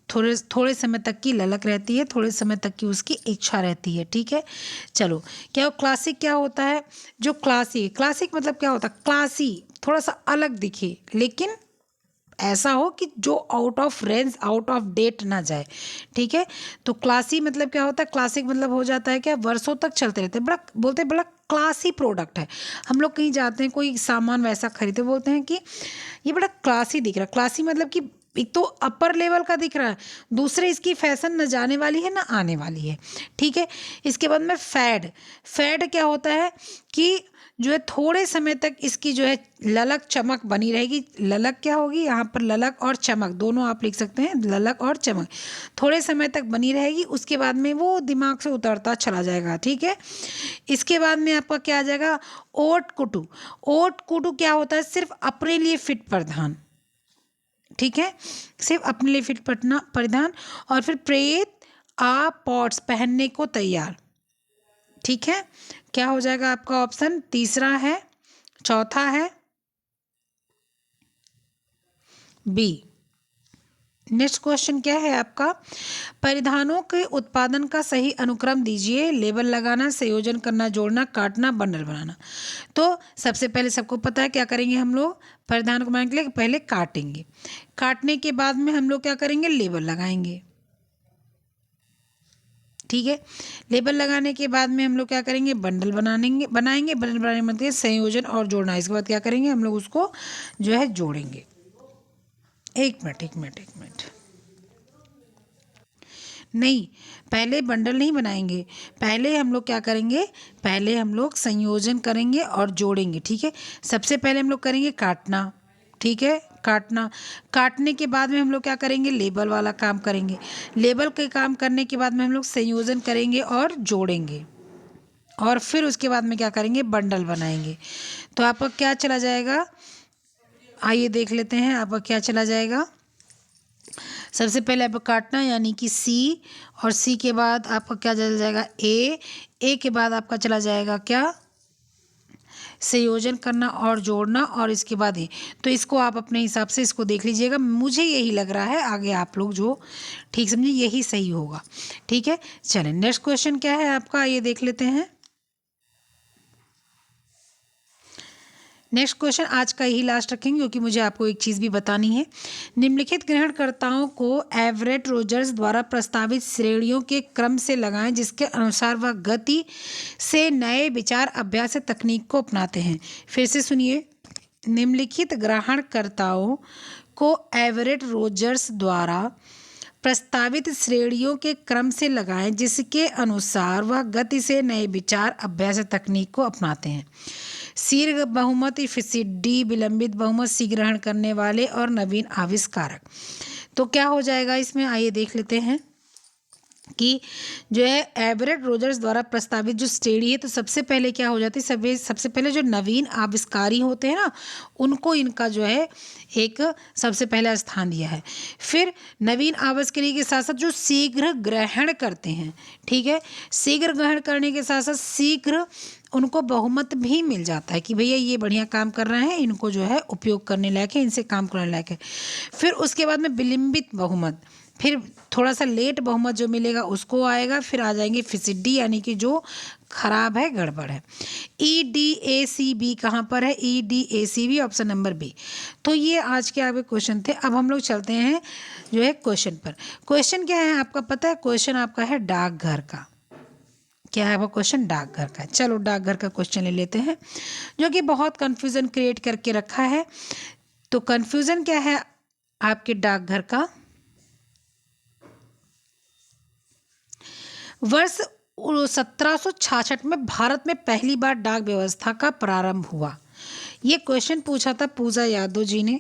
थोड़े थोड़े समय तक की ललक रहती है, थोड़े समय तक की उसकी इच्छा रहती है। ठीक है, चलो क्या क्लासिक क्या होता है? जो क्लासिक मतलब क्या होता है? क्लासी, थोड़ा सा अलग दिखे, लेकिन ऐसा हो कि जो out of range, out of date ना जाए। ठीक है, तो क्लासी मतलब क्या होता है? क्लासिक मतलब हो जाता है क्या, वर्षों तक चलते रहते हैं, बड़ा बोलते हैं बड़ा क्लासी प्रोडक्ट है। हम लोग कहीं जाते हैं, कोई सामान वैसा खरीदते, बोलते हैं कि ये बड़ा क्लासी दिख रहा है। क्लासी मतलब कि एक तो अपर लेवल का दिख रहा है, दूसरे इसकी फैशन न जाने वाली है ना आने वाली है। ठीक है, इसके बाद में फैड क्या होता है कि जो है थोड़े समय तक इसकी जो है ललक चमक बनी रहेगी। ललक क्या होगी यहाँ पर? ललक और चमक दोनों आप लिख सकते हैं, ललक और चमक थोड़े समय तक बनी रहेगी, उसके बाद में वो दिमाग से उतरता चला जाएगा। ठीक है, इसके बाद में आपका क्या आ जाएगा? ओट कुटू। ओट कुटू क्या होता है? सिर्फ अपने लिए फिट परिधान। ठीक है, सिर्फ अपने लिए फिट परिधान। और फिर प्रेत आ पॉट्स, पहनने को तैयार। ठीक है, क्या हो जाएगा आपका ऑप्शन? तीसरा है, चौथा है बी। नेक्स्ट क्वेश्चन क्या है आपका? परिधानों के उत्पादन का सही अनुक्रम दीजिए। लेबल लगाना, संयोजन करना, जोड़ना, काटना, बंडल बनाना। तो सबसे पहले सबको पता है क्या करेंगे हम लोग? परिधान को बनाने के लिए पहले काटेंगे, काटने के बाद में हम लोग क्या करेंगे? लेबल लगाएंगे। ठीक है, लेबल लगाने के बाद में हम लोग क्या करेंगे? बंडल बनाएंगे। बंडल बनाने मतलब संयोजन और जोड़ना। इसके बाद क्या करेंगे? हम लोग उसको जो है जोड़ेंगे। एक मिनट, नहीं, पहले बंडल नहीं बनाएंगे, पहले हम लोग क्या करेंगे? पहले हम लोग संयोजन करेंगे और जोड़ेंगे। ठीक है, सबसे पहले हम लोग करेंगे काटना। ठीक है, काटने के बाद में हम लोग क्या करेंगे? लेबल वाला काम करेंगे। लेबल के काम करने के बाद में हम लोग संयोजन करेंगे और जोड़ेंगे, और फिर उसके बाद में क्या करेंगे? बंडल बनाएंगे। तो आपका क्या चला जाएगा? आइए देख लेते हैं आपका क्या चला जाएगा। सबसे पहले आपको काटना यानी कि सी, और सी के बाद आपका क्या चला जाएगा? ए के बाद आपका चला जाएगा क्या? संयोजन करना और जोड़ना, और इसके बाद ए। तो इसको आप अपने हिसाब से इसको देख लीजिएगा, मुझे यही लग रहा है, आगे आप लोग जो ठीक समझे यही सही होगा। ठीक है, चलें नेक्स्ट क्वेश्चन क्या है आपका, ये देख लेते हैं। नेक्स्ट क्वेश्चन आज का यही लास्ट रखेंगे, क्योंकि मुझे आपको एक चीज़ भी बतानी है। निम्नलिखित ग्रहणकर्ताओं को एवरेट रोजर्स द्वारा प्रस्तावित श्रेणियों के क्रम से लगाएं, जिसके अनुसार वह गति से नए विचार, अभ्यास या तकनीक को अपनाते हैं। फिर से सुनिए, निम्नलिखित ग्रहणकर्ताओं को एवरेट रोजर्स द्वारा प्रस्तावित श्रेणियों के क्रम से लगाएं, जिसके अनुसार वह गति से नए विचार, अभ्यास या तकनीक को अपनाते हैं। शीघ्र बहुमत, डी विलंबित बहुमत, सी ग्रहण करने वाले और नवीन आविष्कारक। तो क्या हो जाएगा इसमें, आइए देख लेते हैं कि जो है एवरेट रोजर्स द्वारा प्रस्तावित जो श्रेणी है, तो सबसे पहले क्या हो जाती है? सबसे पहले जो नवीन आविष्कारी होते हैं ना, उनको इनका जो है एक सबसे पहला स्थान दिया है। फिर नवीन आविष्कारी के साथ साथ जो शीघ्र ग्रहण करते हैं, ठीक है, शीघ्र ग्रहण करने के साथ साथ शीघ्र उनको बहुमत भी मिल जाता है कि भैया ये बढ़िया काम कर रहे हैं, इनको जो है उपयोग करने लायक है, इनसे काम करने लायक है। फिर उसके बाद में विलंबित बहुमत, फिर थोड़ा सा लेट बहुमत जो मिलेगा उसको आएगा। फिर आ जाएंगे फिसिडी यानी कि जो खराब है, गड़बड़ है। EDACB कहाँ पर है? EDACB option number B. तो ये आज के आपके क्वेश्चन थे। अब हम लोग चलते हैं जो है क्वेश्चन पर। क्वेश्चन क्या है आपका पता है? क्वेश्चन आपका है डाकघर का। क्या है वो क्वेश्चन? डाकघर का। चलो डाकघर का क्वेश्चन ले लेते हैं, जो कि बहुत कन्फ्यूज़न क्रिएट करके रखा है। तो कन्फ्यूज़न क्या है आपके डाकघर का? वर्ष 1766 में भारत में पहली बार डाक व्यवस्था का प्रारंभ हुआ। ये क्वेश्चन पूछा था पूजा यादव जी ने,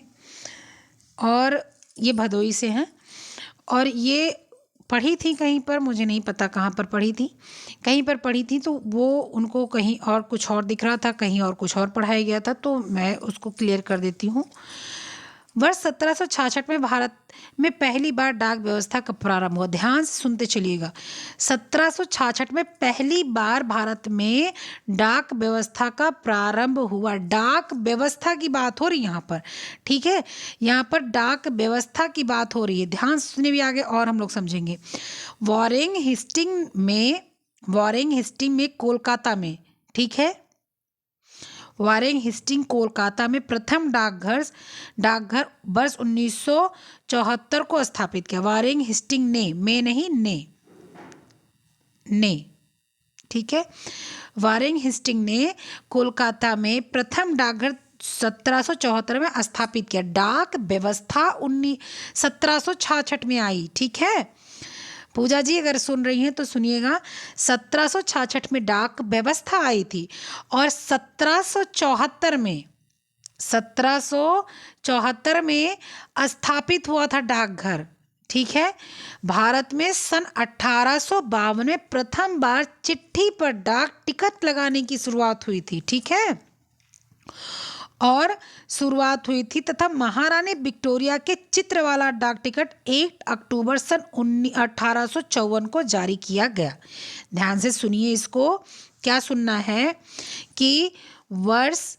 और ये भदोई से हैं, और ये पढ़ी थी कहीं पर, मुझे नहीं पता कहाँ पर पढ़ी थी, कहीं पर पढ़ी थी। तो वो उनको कहीं और कुछ और दिख रहा था, कहीं और कुछ और पढ़ाया गया था, तो मैं उसको क्लियर कर देती हूँ। वर्ष 1766 में भारत में पहली बार डाक व्यवस्था का प्रारंभ हुआ। ध्यान से सुनते चलिएगा, 1766 में पहली बार भारत में डाक व्यवस्था का प्रारंभ हुआ। डाक व्यवस्था की बात हो रही यहाँ पर, ठीक है, यहाँ पर डाक व्यवस्था की बात हो रही है। ध्यान से सुनिए, भी आगे और हम लोग समझेंगे। वॉरेन हेस्टिंग में कोलकाता में, ठीक है, वारेन हेस्टिंग कोलकाता में प्रथम डाकघर वर्ष 1974 को स्थापित किया। वारेन हेस्टिंग ने, में नहीं, ने, ठीक है, वारेन हेस्टिंग ने कोलकाता में प्रथम डाकघर 1774 में स्थापित किया। डाक व्यवस्था 1766 में आई, ठीक है। पूजा जी अगर सुन रही हैं तो सुनिएगा, 1766 में डाक व्यवस्था आई थी और 1774 में स्थापित हुआ था डाकघर, ठीक है। भारत में सन 1852 में प्रथम बार चिट्ठी पर डाक टिकट लगाने की शुरुआत हुई थी, ठीक है, और शुरुआत हुई थी तथा महारानी विक्टोरिया के चित्र वाला डाक टिकट 1 अक्टूबर सन 1854 को जारी किया गया। ध्यान से सुनिए, इसको क्या सुनना है कि वर्ष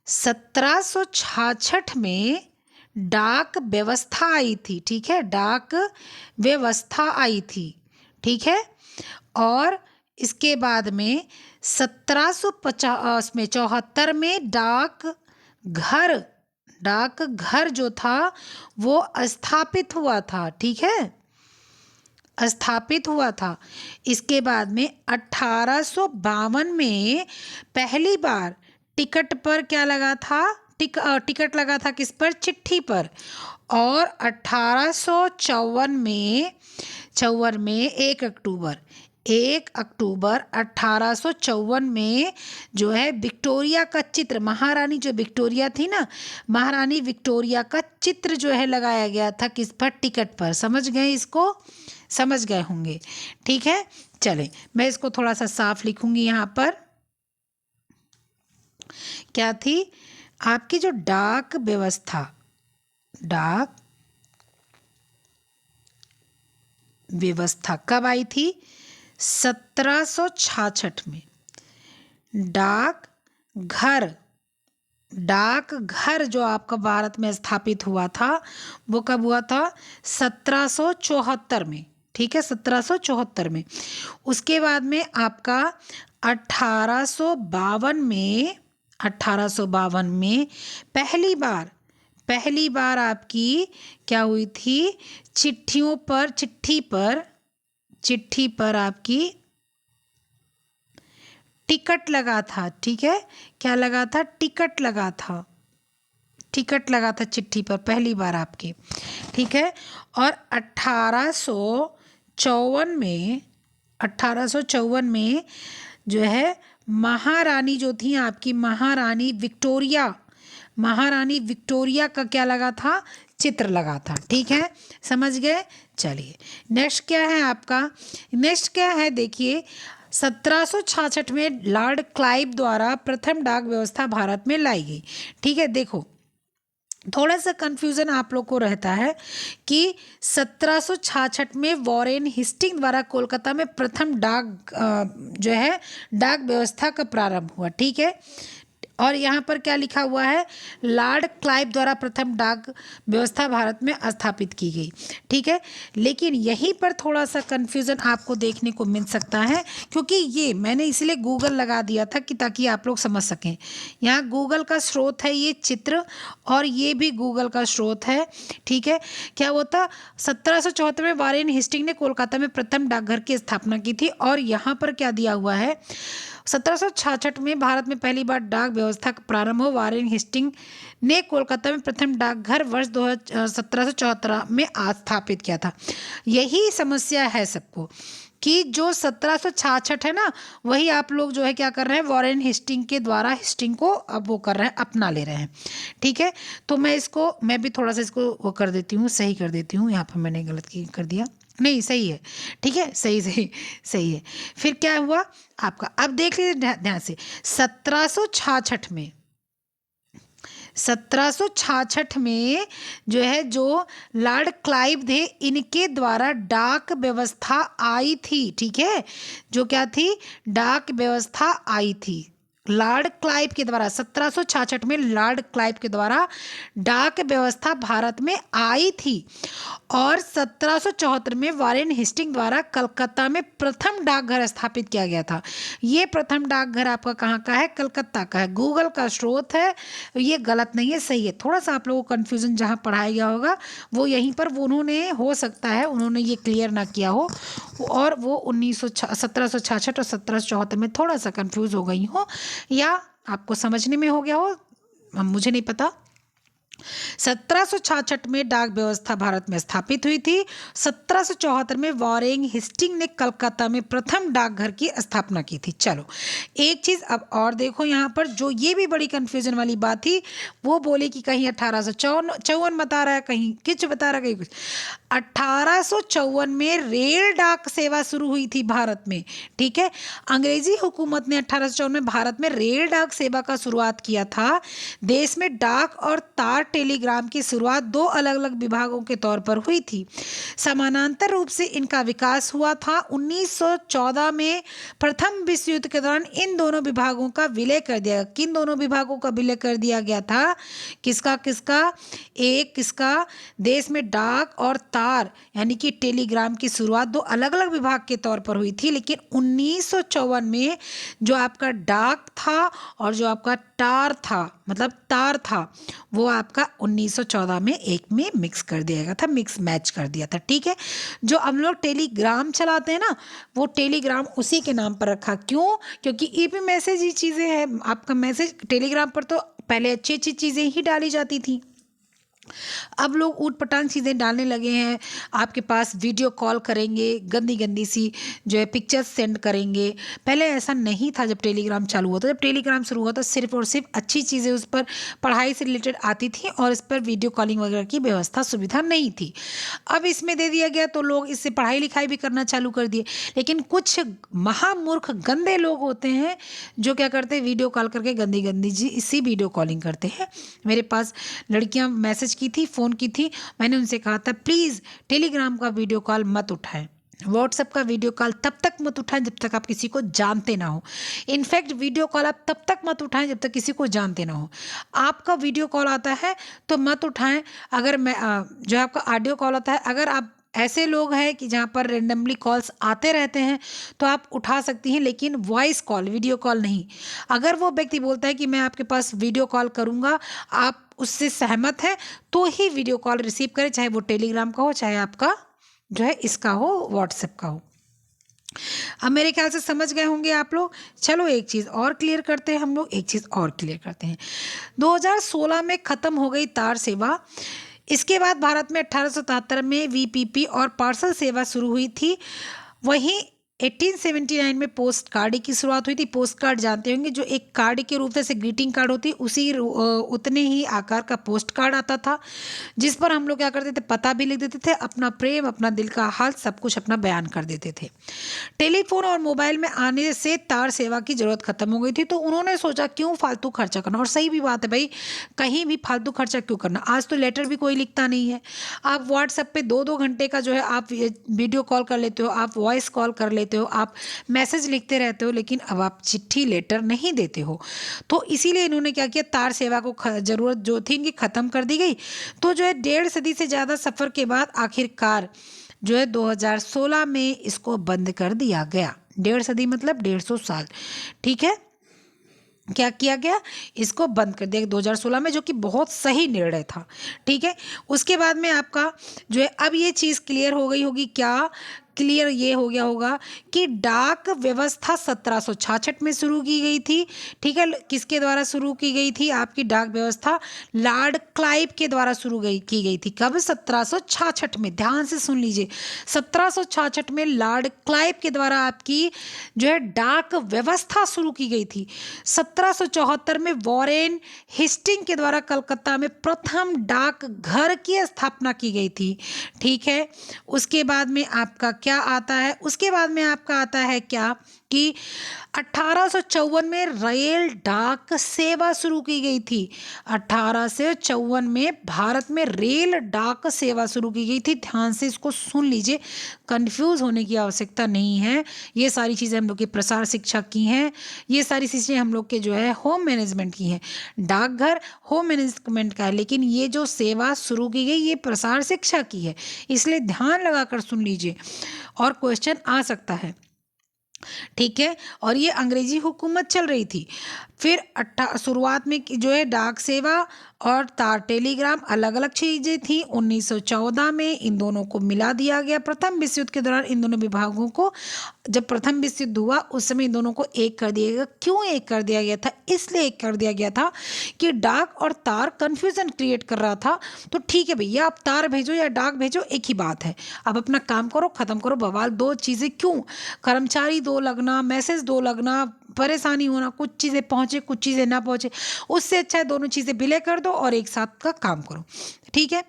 1766 में डाक व्यवस्था आई थी, ठीक है, डाक व्यवस्था आई थी, ठीक है, और इसके बाद में 1774 में डाकघर जो था वो स्थापित हुआ था, ठीक है, स्थापित हुआ था। इसके बाद में 1852 में पहली बार टिकट पर क्या लगा था, टिकट लगा था किस पर, चिट्ठी पर, और 1854 में 1 अक्टूबर 1854 में जो है विक्टोरिया का चित्र, महारानी जो विक्टोरिया थी ना, महारानी विक्टोरिया का चित्र जो है लगाया गया था किस पर, टिकट पर। समझ गए, इसको समझ गए होंगे, ठीक है। चलें, मैं इसको थोड़ा सा साफ लिखूंगी। यहाँ पर क्या थी आपकी जो डाक व्यवस्था कब आई थी, 1766 में। डाकघर जो आपका भारत में स्थापित हुआ था वो कब हुआ था, 1774 में, ठीक है, 1774 में। उसके बाद में आपका 1852 में पहली बार आपकी क्या हुई थी, चिट्ठी पर आपकी टिकट लगा था, ठीक है, क्या लगा था, टिकट लगा था चिट्ठी पर पहली बार आपके, ठीक है। और 1854 में जो है महारानी जो थी आपकी, महारानी विक्टोरिया का क्या लगा था, चित्र लगा था, ठीक है, समझ गए। चलिए नेक्स्ट क्या है आपका, नेक्स्ट क्या है देखिए, 1766 में लॉर्ड क्लाइव द्वारा प्रथम डाक व्यवस्था भारत में लाई गई, ठीक है। देखो थोड़ा सा कंफ्यूजन आप लोग को रहता है कि 1766 में वॉरेन हेस्टिंग द्वारा कोलकाता में प्रथम जो है डाक व्यवस्था का प्रारंभ हुआ, ठीक है, और यहाँ पर क्या लिखा हुआ है, लॉर्ड क्लाइव द्वारा प्रथम डाक व्यवस्था भारत में स्थापित की गई, ठीक है। लेकिन यहीं पर थोड़ा सा कंफ्यूजन आपको देखने को मिल सकता है, क्योंकि ये मैंने इसलिए गूगल लगा दिया था कि ताकि आप लोग समझ सकें। यहाँ गूगल का स्रोत है ये चित्र, और ये भी गूगल का स्रोत है, ठीक है। क्या होता, 1774 में वारेन हेस्टिंग ने कोलकाता में प्रथम डाकघर की स्थापना की थी, और यहाँ पर क्या दिया हुआ है, 1766 में भारत में पहली बार डाक व्यवस्था का प्रारंभ हो। वारेन हेस्टिंग ने कोलकाता में प्रथम डाकघर वर्ष 1774 में स्थापित किया था। यही समस्या है सबको कि जो 1766 है ना, वही आप लोग जो है क्या कर रहे हैं, वॉरेन हेस्टिंग के द्वारा हेस्टिंग को अब वो कर रहे हैं, अपना ले रहे हैं, ठीक है। तो मैं भी थोड़ा सा इसको वो कर देती हूँ, सही कर देती हूँ। यहाँ पर मैंने गलत कर दिया, नहीं सही है, ठीक है, सही है। फिर क्या हुआ आपका, अब देख लीजिए ध्यान से, 1766 1766 में जो है जो लॉर्ड क्लाइव थे, इनके द्वारा डाक व्यवस्था आई थी। ठीक है, जो क्या थी, डाक व्यवस्था आई थी लॉर्ड क्लाइव के द्वारा। 1766 में लॉर्ड क्लाइव के द्वारा डाक व्यवस्था भारत में आई थी। और 1774 में वॉरेन हेस्टिंग द्वारा कलकत्ता में प्रथम डाकघर स्थापित किया गया था। ये प्रथम डाकघर आपका कहाँ का है, कलकत्ता का है। गूगल का स्रोत है, ये गलत नहीं है, सही है। थोड़ा सा आप लोगों को कन्फ्यूजन जहाँ पढ़ाया गया होगा वो यहीं पर, वो उन्होंने हो सकता है उन्होंने ये क्लियर ना किया हो, और वो 1766 और 1774 में थोड़ा सा कन्फ्यूज हो गई हो, या आपको समझने में हो गया हो, मुझे नहीं पता। 1766 में डाक व्यवस्था भारत में स्थापित हुई थी। 1774 में वॉरेन हेस्टिंग ने कलकत्ता में प्रथम डाकघर की स्थापना की थी। चलो एक चीज़ अब और देखो, यहाँ पर जो ये भी बड़ी कंफ्यूजन वाली बात थी, वो बोले कि कहीं 1854 बता रहा है, कहीं कुछ बता रहा है, कहीं कुछ। 1854 में रेल डाक सेवा शुरू हुई थी भारत में। ठीक है, अंग्रेजी हुकूमत ने 1854 में भारत में रेल डाक सेवा का शुरुआत किया था। देश में डाक और तार टेलीग्राम की शुरुआत दो अलग अलग विभागों के तौर पर हुई थी। समानांतर रूप से इनका विकास हुआ था। 1914 में प्रथम विश्व युद्ध के दौरान इन दोनों विभागों का विलय कर दिया। किन दोनों विभागों का विलय कर दिया गया था, किसका किसका, एक किसका, देश में डाक और तार यानी कि टेलीग्राम की शुरुआत दो अलग अलग विभाग के तौर पर हुई थी, लेकिन 1954 में जो आपका डाक था और जो आपका तार था, मतलब तार था, वो आपका 1914 में एक में मिक्स कर दिया गया था, मिक्स मैच कर दिया था। ठीक है, जो हम लोग टेलीग्राम चलाते हैं ना, वो टेलीग्राम उसी के नाम पर रखा। क्यों? क्योंकि ईपी मैसेज ही चीज़ें हैं, आपका मैसेज टेलीग्राम पर तो पहले अच्छी अच्छी चीज़ें ही डाली जाती थी। अब लोग ऊट पटांग चीज़ें डालने लगे हैं, आपके पास वीडियो कॉल करेंगे, गंदी गंदी सी जो है पिक्चर्स सेंड करेंगे। पहले ऐसा नहीं था जब टेलीग्राम चालू हुआ था। जब टेलीग्राम शुरू हुआ था सिर्फ और सिर्फ अच्छी चीज़ें उस पर पढ़ाई से रिलेटेड आती थी और इस पर वीडियो कॉलिंग वगैरह की व्यवस्था सुविधा नहीं थी। अब इसमें दे दिया गया तो लोग इससे पढ़ाई लिखाई भी करना चालू कर दिए। लेकिन कुछ महामूर्ख गंदे लोग होते हैं जो क्या करते हैं, वीडियो कॉल करके गंदी गंदी जी इसी वीडियो कॉलिंग करते हैं। मेरे पास लड़कियां मैसेज की थी, फ़ोन की थी, मैंने उनसे कहा था प्लीज़ टेलीग्राम का वीडियो कॉल मत उठाएं, व्हाट्सएप का वीडियो कॉल तब तक मत उठाएं जब तक आप किसी को जानते ना हो। इनफैक्ट वीडियो कॉल आप तब तक मत उठाएं जब तक किसी को जानते ना हो। आपका वीडियो कॉल आता है तो मत उठाएं। अगर मैं जो आपका ऑडियो कॉल आता है, अगर आप ऐसे लोग हैं कि जहाँ पर रेंडमली कॉल्स आते रहते हैं तो आप उठा सकती हैं, लेकिन वॉइस कॉल, वीडियो कॉल नहीं। अगर वो व्यक्ति बोलता है कि मैं आपके पास वीडियो कॉल करूँगा, आप उससे सहमत हैं, तो ही वीडियो कॉल रिसीव करें, चाहे वो टेलीग्राम का हो, चाहे आपका जो है इसका हो, व्हाट्सएप का हो। अब मेरे ख्याल से समझ गए होंगे आप लोग। चलो एक चीज़ और क्लियर करते हैं, हम लोग एक चीज़ और क्लियर करते हैं। 2016 में ख़त्म हो गई तार सेवा। इसके बाद भारत में 1877 में वीपीपी और पार्सल सेवा शुरू हुई थी। वहीं 1879 में पोस्ट कार्ड की शुरुआत हुई थी। पोस्ट कार्ड जानते होंगे, जो एक कार्ड के रूप से ग्रीटिंग कार्ड होती है, उसी उतने ही आकार का पोस्ट कार्ड आता था, जिस पर हम लोग क्या करते थे, पता भी लिख देते थे, अपना प्रेम, अपना दिल का हाल सब कुछ अपना बयान कर देते थे। टेलीफोन और मोबाइल में आने से तार सेवा की ज़रूरत खत्म हो गई थी, तो उन्होंने सोचा क्यों फालतू खर्चा करना। और सही भी बात है भाई, कहीं भी फालतू खर्चा क्यों करना। आज तो लेटर भी कोई लिखता नहीं है, आप व्हाट्सएप पे 2-2 घंटे का जो है आप वीडियो कॉल कर लेते हो, आप वॉइस कॉल कर लेते हो, आप मैसेज लिखते रहते हो, लेकिन अब आप चिट्ठी लेटर नहीं देते हो। तो इसीलिए इन्होंने क्या किया, तार सेवा को ज़रूरत जो थी इनकी ख़त्म कर दी गई। तो जो है 1.5 सदी से ज़्यादा सफ़र के बाद आखिरकार जो है 2016 में इसको बंद कर दिया गया। 1.5 सदी मतलब 150 साल। ठीक है, क्या किया गया, इसको बंद कर दिया 2016 में, जो कि बहुत सही निर्णय था। ठीक है, उसके बाद में आपका जो है अब ये चीज़ क्लियर हो गई होगी। क्या क्लियर ये हो गया होगा कि डाक व्यवस्था 1766 में शुरू की गई थी। ठीक है, किसके द्वारा शुरू की गई थी आपकी डाक व्यवस्था? लॉर्ड क्लाइव के द्वारा शुरू की गई थी। कब? 1766 में। ध्यान से सुन लीजिए, 1766 में लॉर्ड क्लाइव के द्वारा आपकी जो है डाक व्यवस्था शुरू की गई थी। 1774 में वॉरेन हेस्टिंग के द्वारा कलकत्ता में प्रथम डाक घर की स्थापना की गई थी। ठीक है, उसके बाद में आपका क्या आता है, उसके बाद में आपका आता है क्या कि 1854 में रेल डाक सेवा शुरू की गई थी। 1854 में भारत में रेल डाक सेवा शुरू की गई थी। ध्यान से इसको सुन लीजिए, कंफ्यूज होने की आवश्यकता नहीं है। ये सारी चीज़ें हम लोग के प्रसार शिक्षा की हैं, ये सारी चीज़ें हम लोग के जो है होम मैनेजमेंट की हैं। डाकघर होम मैनेजमेंट का है, लेकिन ये जो सेवा शुरू की गई ये प्रसार शिक्षा की है, इसलिए ध्यान लगाकर सुन लीजिए और क्वेश्चन आ सकता है। ठीक है, और ये अंग्रेजी हुकूमत चल रही थी। फिर शुरुआत में जो है डाक सेवा और तार टेलीग्राम अलग अलग चीज़ें थी। 1914 में इन दोनों को मिला दिया गया। प्रथम विश्व युद्ध के दौरान इन दोनों विभागों को, जब प्रथम विश्व युद्ध हुआ उस समय इन दोनों को एक कर दिया गया। क्यों एक कर दिया गया था? इसलिए एक कर दिया गया था कि डाक और तार कन्फ्यूज़न क्रिएट कर रहा था। तो ठीक है भैया, आप तार भेजो या डाक भेजो, एक ही बात है। आप अपना काम करो, ख़त्म करो बवाल। दो चीज़ें क्यों? कर्मचारी दो लगना, मैसेज दो लगना, परेशानी होना, कुछ चीज़ें पहुँचे कुछ चीज़ें ना पहुँचे, उससे अच्छा है दोनों चीज़ें विलय कर दो और एक साथ का काम करो। ठीक है,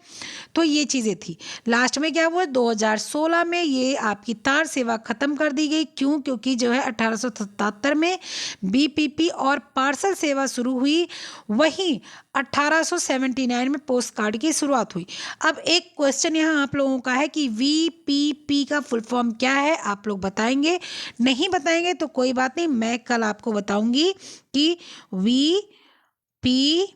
तो ये चीज़ें थी। लास्ट में क्या हुआ, 2016 में ये आपकी तार सेवा ख़त्म कर दी गई। क्यों? क्योंकि जो है 1877 में बीपीपी और पार्सल सेवा शुरू हुई। वहीं 1879 में पोस्ट कार्ड की शुरुआत हुई। अब एक क्वेश्चन यहाँ आप लोगों का है कि वीपीपी का फुल फॉर्म क्या है? आप लोग बताएंगे? नहीं बताएंगे तो कोई बात नहीं, मैं कल आपको बताऊंगी कि वीपीपी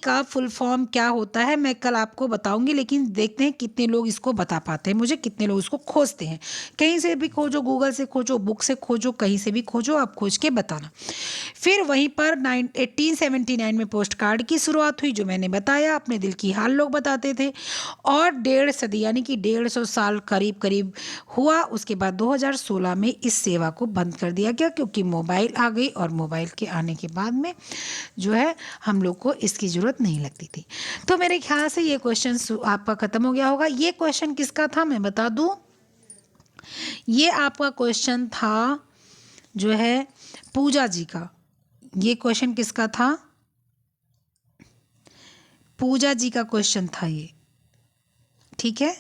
का फुल फॉर्म क्या होता है। मैं कल आपको बताऊंगी, लेकिन देखते हैं कितने लोग इसको बता पाते हैं मुझे, कितने लोग इसको खोजते हैं। कहीं से भी खोजो, गूगल से खोजो, बुक से खोजो, कहीं से भी खोजो, आप खोज के बताना। फिर वहीं पर 1879 में पोस्ट कार्ड की शुरुआत हुई, जो मैंने बताया, अपने दिल की हाल लोग बताते थे। और 1.5 सदी यानी कि 150 साल करीब करीब हुआ। उसके बाद 2016 में इस सेवा को बंद कर दिया गया, क्योंकि मोबाइल आ गई और मोबाइल के आने के बाद में जो है हम लोग को इसकी ज़रूरत नहीं लगती थी। तो मेरे ख्याल से ये क्वेश्चन आपका ख़त्म हो गया होगा। ये क्वेश्चन किसका था मैं बता दूं, ये आपका क्वेश्चन था जो है पूजा जी का। ये क्वेश्चन किसका था? पूजा जी का क्वेश्चन था ये। ठीक है,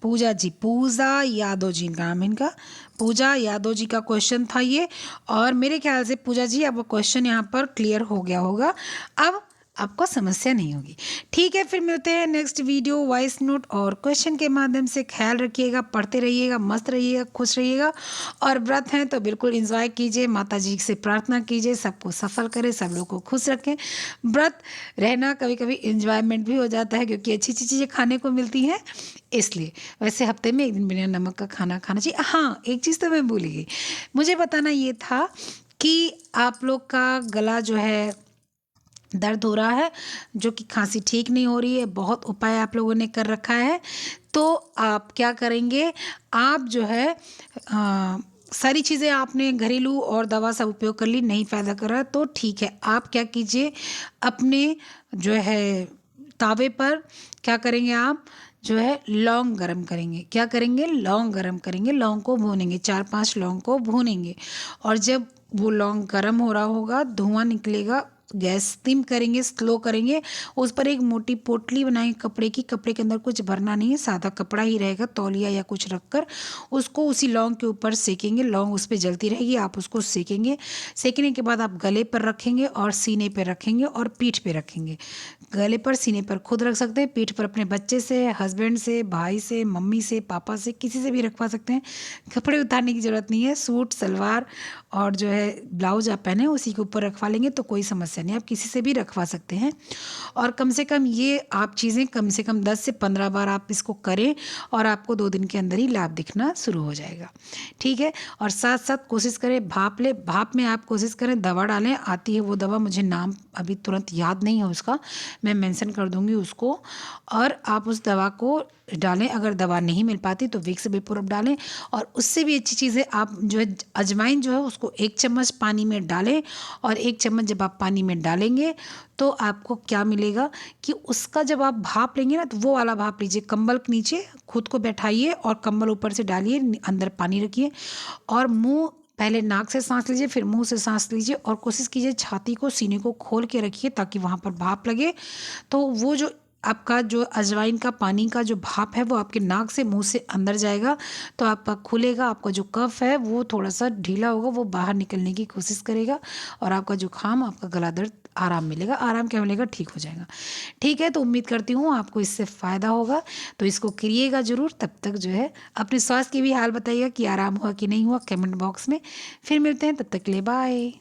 पूजा जी, पूजा यादव जी नाम इनका, पूजा यादव जी का क्वेश्चन था ये। और मेरे ख्याल से पूजा जी आपका क्वेश्चन यहाँ पर क्लियर हो गया होगा, अब आपको समस्या नहीं होगी। ठीक है, फिर मिलते हैं नेक्स्ट वीडियो वॉइस नोट और क्वेश्चन के माध्यम से। ख्याल रखिएगा, पढ़ते रहिएगा, मस्त रहिएगा, खुश रहिएगा। और व्रत हैं तो बिल्कुल एंजॉय कीजिए, माता जी से प्रार्थना कीजिए सबको सफल करें, सब लोग को खुश रखें। व्रत रहना कभी कभी एंजॉयमेंट भी हो जाता है, क्योंकि अच्छी अच्छी चीज़ें खाने को मिलती हैं, इसलिए। वैसे हफ्ते में एक दिन बिना नमक का खाना खाना चाहिए। हाँ, एक चीज़ तो मैं भूल गई, मुझे बताना ये था कि आप लोग का गला जो है दर्द हो रहा है, जो कि खांसी ठीक नहीं हो रही है, बहुत उपाय आप लोगों ने कर रखा है, तो आप क्या करेंगे, आप जो है सारी चीज़ें आपने घरेलू और दवा सब उपयोग कर ली, नहीं फ़ायदा कर रहा तो ठीक है, आप क्या कीजिए, अपने जो है तावे पर क्या करेंगे, आप जो है लौंग गरम करेंगे। क्या करेंगे? लौंग गरम करेंगे, लौंग को भूनेंगे, 4-5 लौंग को भूनेंगे। और जब वो लौंग गरम हो रहा होगा, धुआं निकलेगा, गैस स्टिम करेंगे, स्लो करेंगे, उस पर एक मोटी पोटली बनाएंगे कपड़े की। कपड़े के अंदर कुछ भरना नहीं है, सादा कपड़ा ही रहेगा, तौलिया या कुछ रखकर उसको उसी लौंग के ऊपर सेकेंगे। लौंग उस पर जलती रहेगी, आप उसको सेकेंगे। सेकने के बाद आप गले पर रखेंगे और सीने पर रखेंगे और पीठ पे रखेंगे। गले पर, सीने पर खुद रख सकते हैं, पीठ पर अपने बच्चे से, हस्बैंड से, भाई से, मम्मी से, पापा से, किसी से भी रखवा सकते हैं। कपड़े उतारने की ज़रूरत नहीं है, सूट सलवार और जो है ब्लाउज आप पहने उसी के ऊपर रखवा लेंगे तो कोई समस्या नहीं, आप किसी से भी रखवा सकते हैं। और कम से कम ये आप चीज़ें कम से कम 10 से 15 बार आप इसको करें और आपको 2 दिन के अंदर ही लाभ दिखना शुरू हो जाएगा। ठीक है, और साथ साथ कोशिश करें भाप ले, भाप में आप कोशिश करें दवा डालें, आती है वो दवा, मुझे नाम अभी तुरंत याद नहीं है उसका, मैं मेंशन कर दूंगी उसको, और आप उस दवा को डालें। अगर दवा नहीं मिल पाती तो विक्स वेपोरब डालें। और उससे भी अच्छी चीज़ है, आप जो है अजवाइन जो है उसको 1 चम्मच पानी में डालें, और 1 चम्मच जब आप पानी में डालेंगे तो आपको क्या मिलेगा कि उसका जब आप भाप लेंगे ना, तो वो वाला भाप लीजिए, कंबल के नीचे खुद को बैठाइए और कंबल ऊपर से डालिए, अंदर पानी रखिए और मुँह पहले नाक से सांस लीजिए, फिर मुंह से सांस लीजिए और कोशिश कीजिए छाती को, सीने को खोल के रखिए ताकि वहाँ पर भाप लगे। तो वो जो आपका जो अजवाइन का पानी का जो भाप है वो आपके नाक से मुंह से अंदर जाएगा, तो आपका खुलेगा, आपका जो कफ है वो थोड़ा सा ढीला होगा, वो बाहर निकलने की कोशिश करेगा और आपका जुकाम, आपका गला दर्द आराम मिलेगा। आराम क्या मिलेगा, ठीक हो जाएगा। ठीक है, तो उम्मीद करती हूँ आपको इससे फ़ायदा होगा, तो इसको करिएगा ज़रूर। तब तक जो है अपने स्वास्थ्य की भी हाल बताइएगा कि आराम हुआ कि नहीं हुआ, कमेंट बॉक्स में। फिर मिलते हैं, तब तक के लिए बाय।